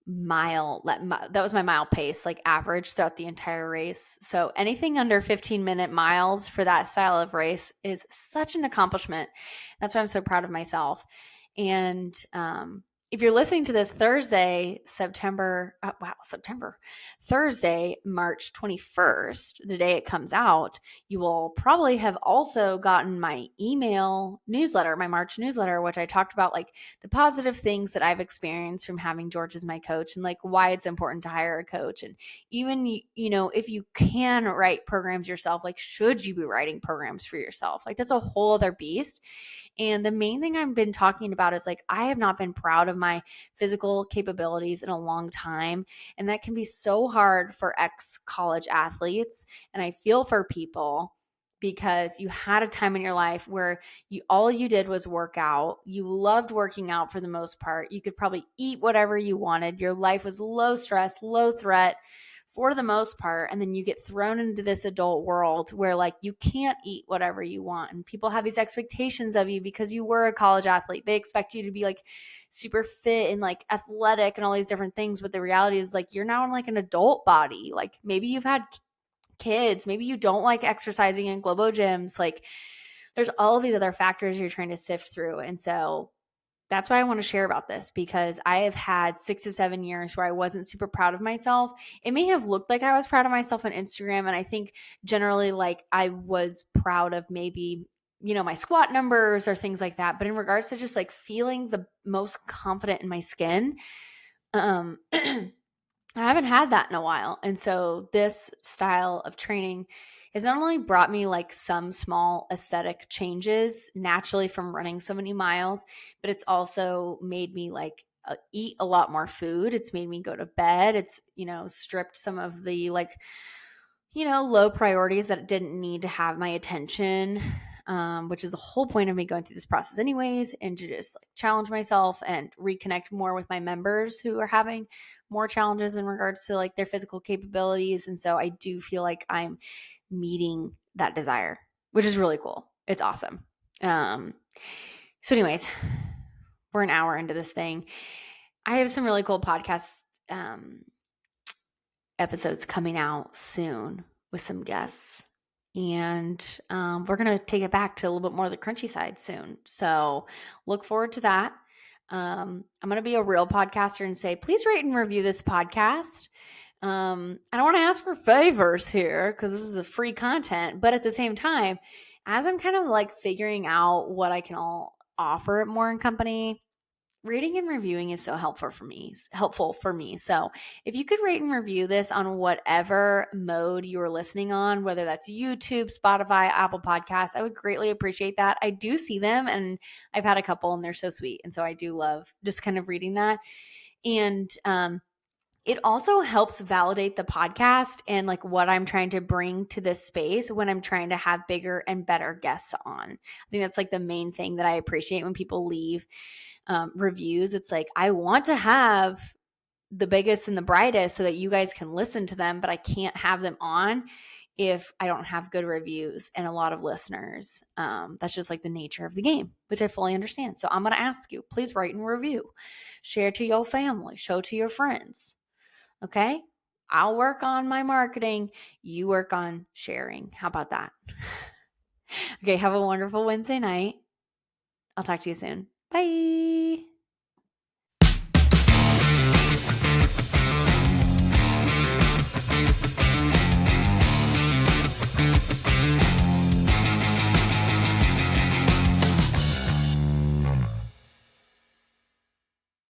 S1: mile, that was my mile pace, like average throughout the entire race. So anything under 15-minute miles for that style of race is such an accomplishment. That's why I'm so proud of myself. And if you're listening to this Thursday, Thursday, March 21st, the day it comes out, you will probably have also gotten my email newsletter, my March newsletter, which I talked about like the positive things that I've experienced from having George as my coach, and like why it's important to hire a coach. And even, if you can write programs yourself, like should you be writing programs for yourself? Like that's a whole other beast. And the main thing I've been talking about is like, I have not been proud of my physical capabilities in a long time. And that can be so hard for ex-college athletes. And I feel for people because you had a time in your life where all you did was work out. You loved working out for the most part. You could probably eat whatever you wanted. Your life was low stress, low threat for the most part. And then you get thrown into this adult world where like you can't eat whatever you want. And people have these expectations of you because you were a college athlete. They expect you to be like super fit and like athletic and all these different things. But the reality is like you're now in like an adult body. Like maybe you've had kids, maybe you don't like exercising in Globo gyms. Like there's all of these other factors you're trying to sift through. And so that's why I want to share about this, because I have had 6 to 7 years where I wasn't super proud of myself. It may have looked like I was proud of myself on Instagram. And I think generally like I was proud of maybe, my squat numbers or things like that. But in regards to just like feeling the most confident in my skin, I haven't had that in a while. And so this style of training has not only brought me like some small aesthetic changes naturally from running so many miles, but it's also made me like eat a lot more food. It's made me go to bed. It's, stripped some of the like, low priorities that didn't need to have my attention, which is the whole point of me going through this process anyways, and to just like challenge myself and reconnect more with my members who are having more challenges in regards to like their physical capabilities. And so I do feel like I'm meeting that desire, which is really cool. It's awesome. So anyways, we're an hour into this thing. I have some really cool podcast episodes coming out soon with some guests. And we're going to take it back to a little bit more of the crunchy side soon. So look forward to that. I'm going to be a real podcaster and say, please rate and review this podcast. I don't want to ask for favors here because this is a free content, but at the same time, as I'm kind of like figuring out what I can all offer at More & Company, rating and reviewing is so helpful for me. So if you could rate and review this on whatever mode you are listening on, whether that's YouTube, Spotify, Apple Podcasts, I would greatly appreciate that. I do see them, and I've had a couple and they're so sweet. And so I do love just kind of reading that. And it also helps validate the podcast and like what I'm trying to bring to this space when I'm trying to have bigger and better guests on. I think that's like the main thing that I appreciate when people leave reviews. It's like, I want to have the biggest and the brightest so that you guys can listen to them, but I can't have them on if I don't have good reviews and a lot of listeners. That's just like the nature of the game, which I fully understand. So I'm going to ask you, please write and review, share to your family, show to your friends. Okay? I'll work on my marketing. You work on sharing. How about that? Okay, have a wonderful Wednesday night. I'll talk to you soon. Bye.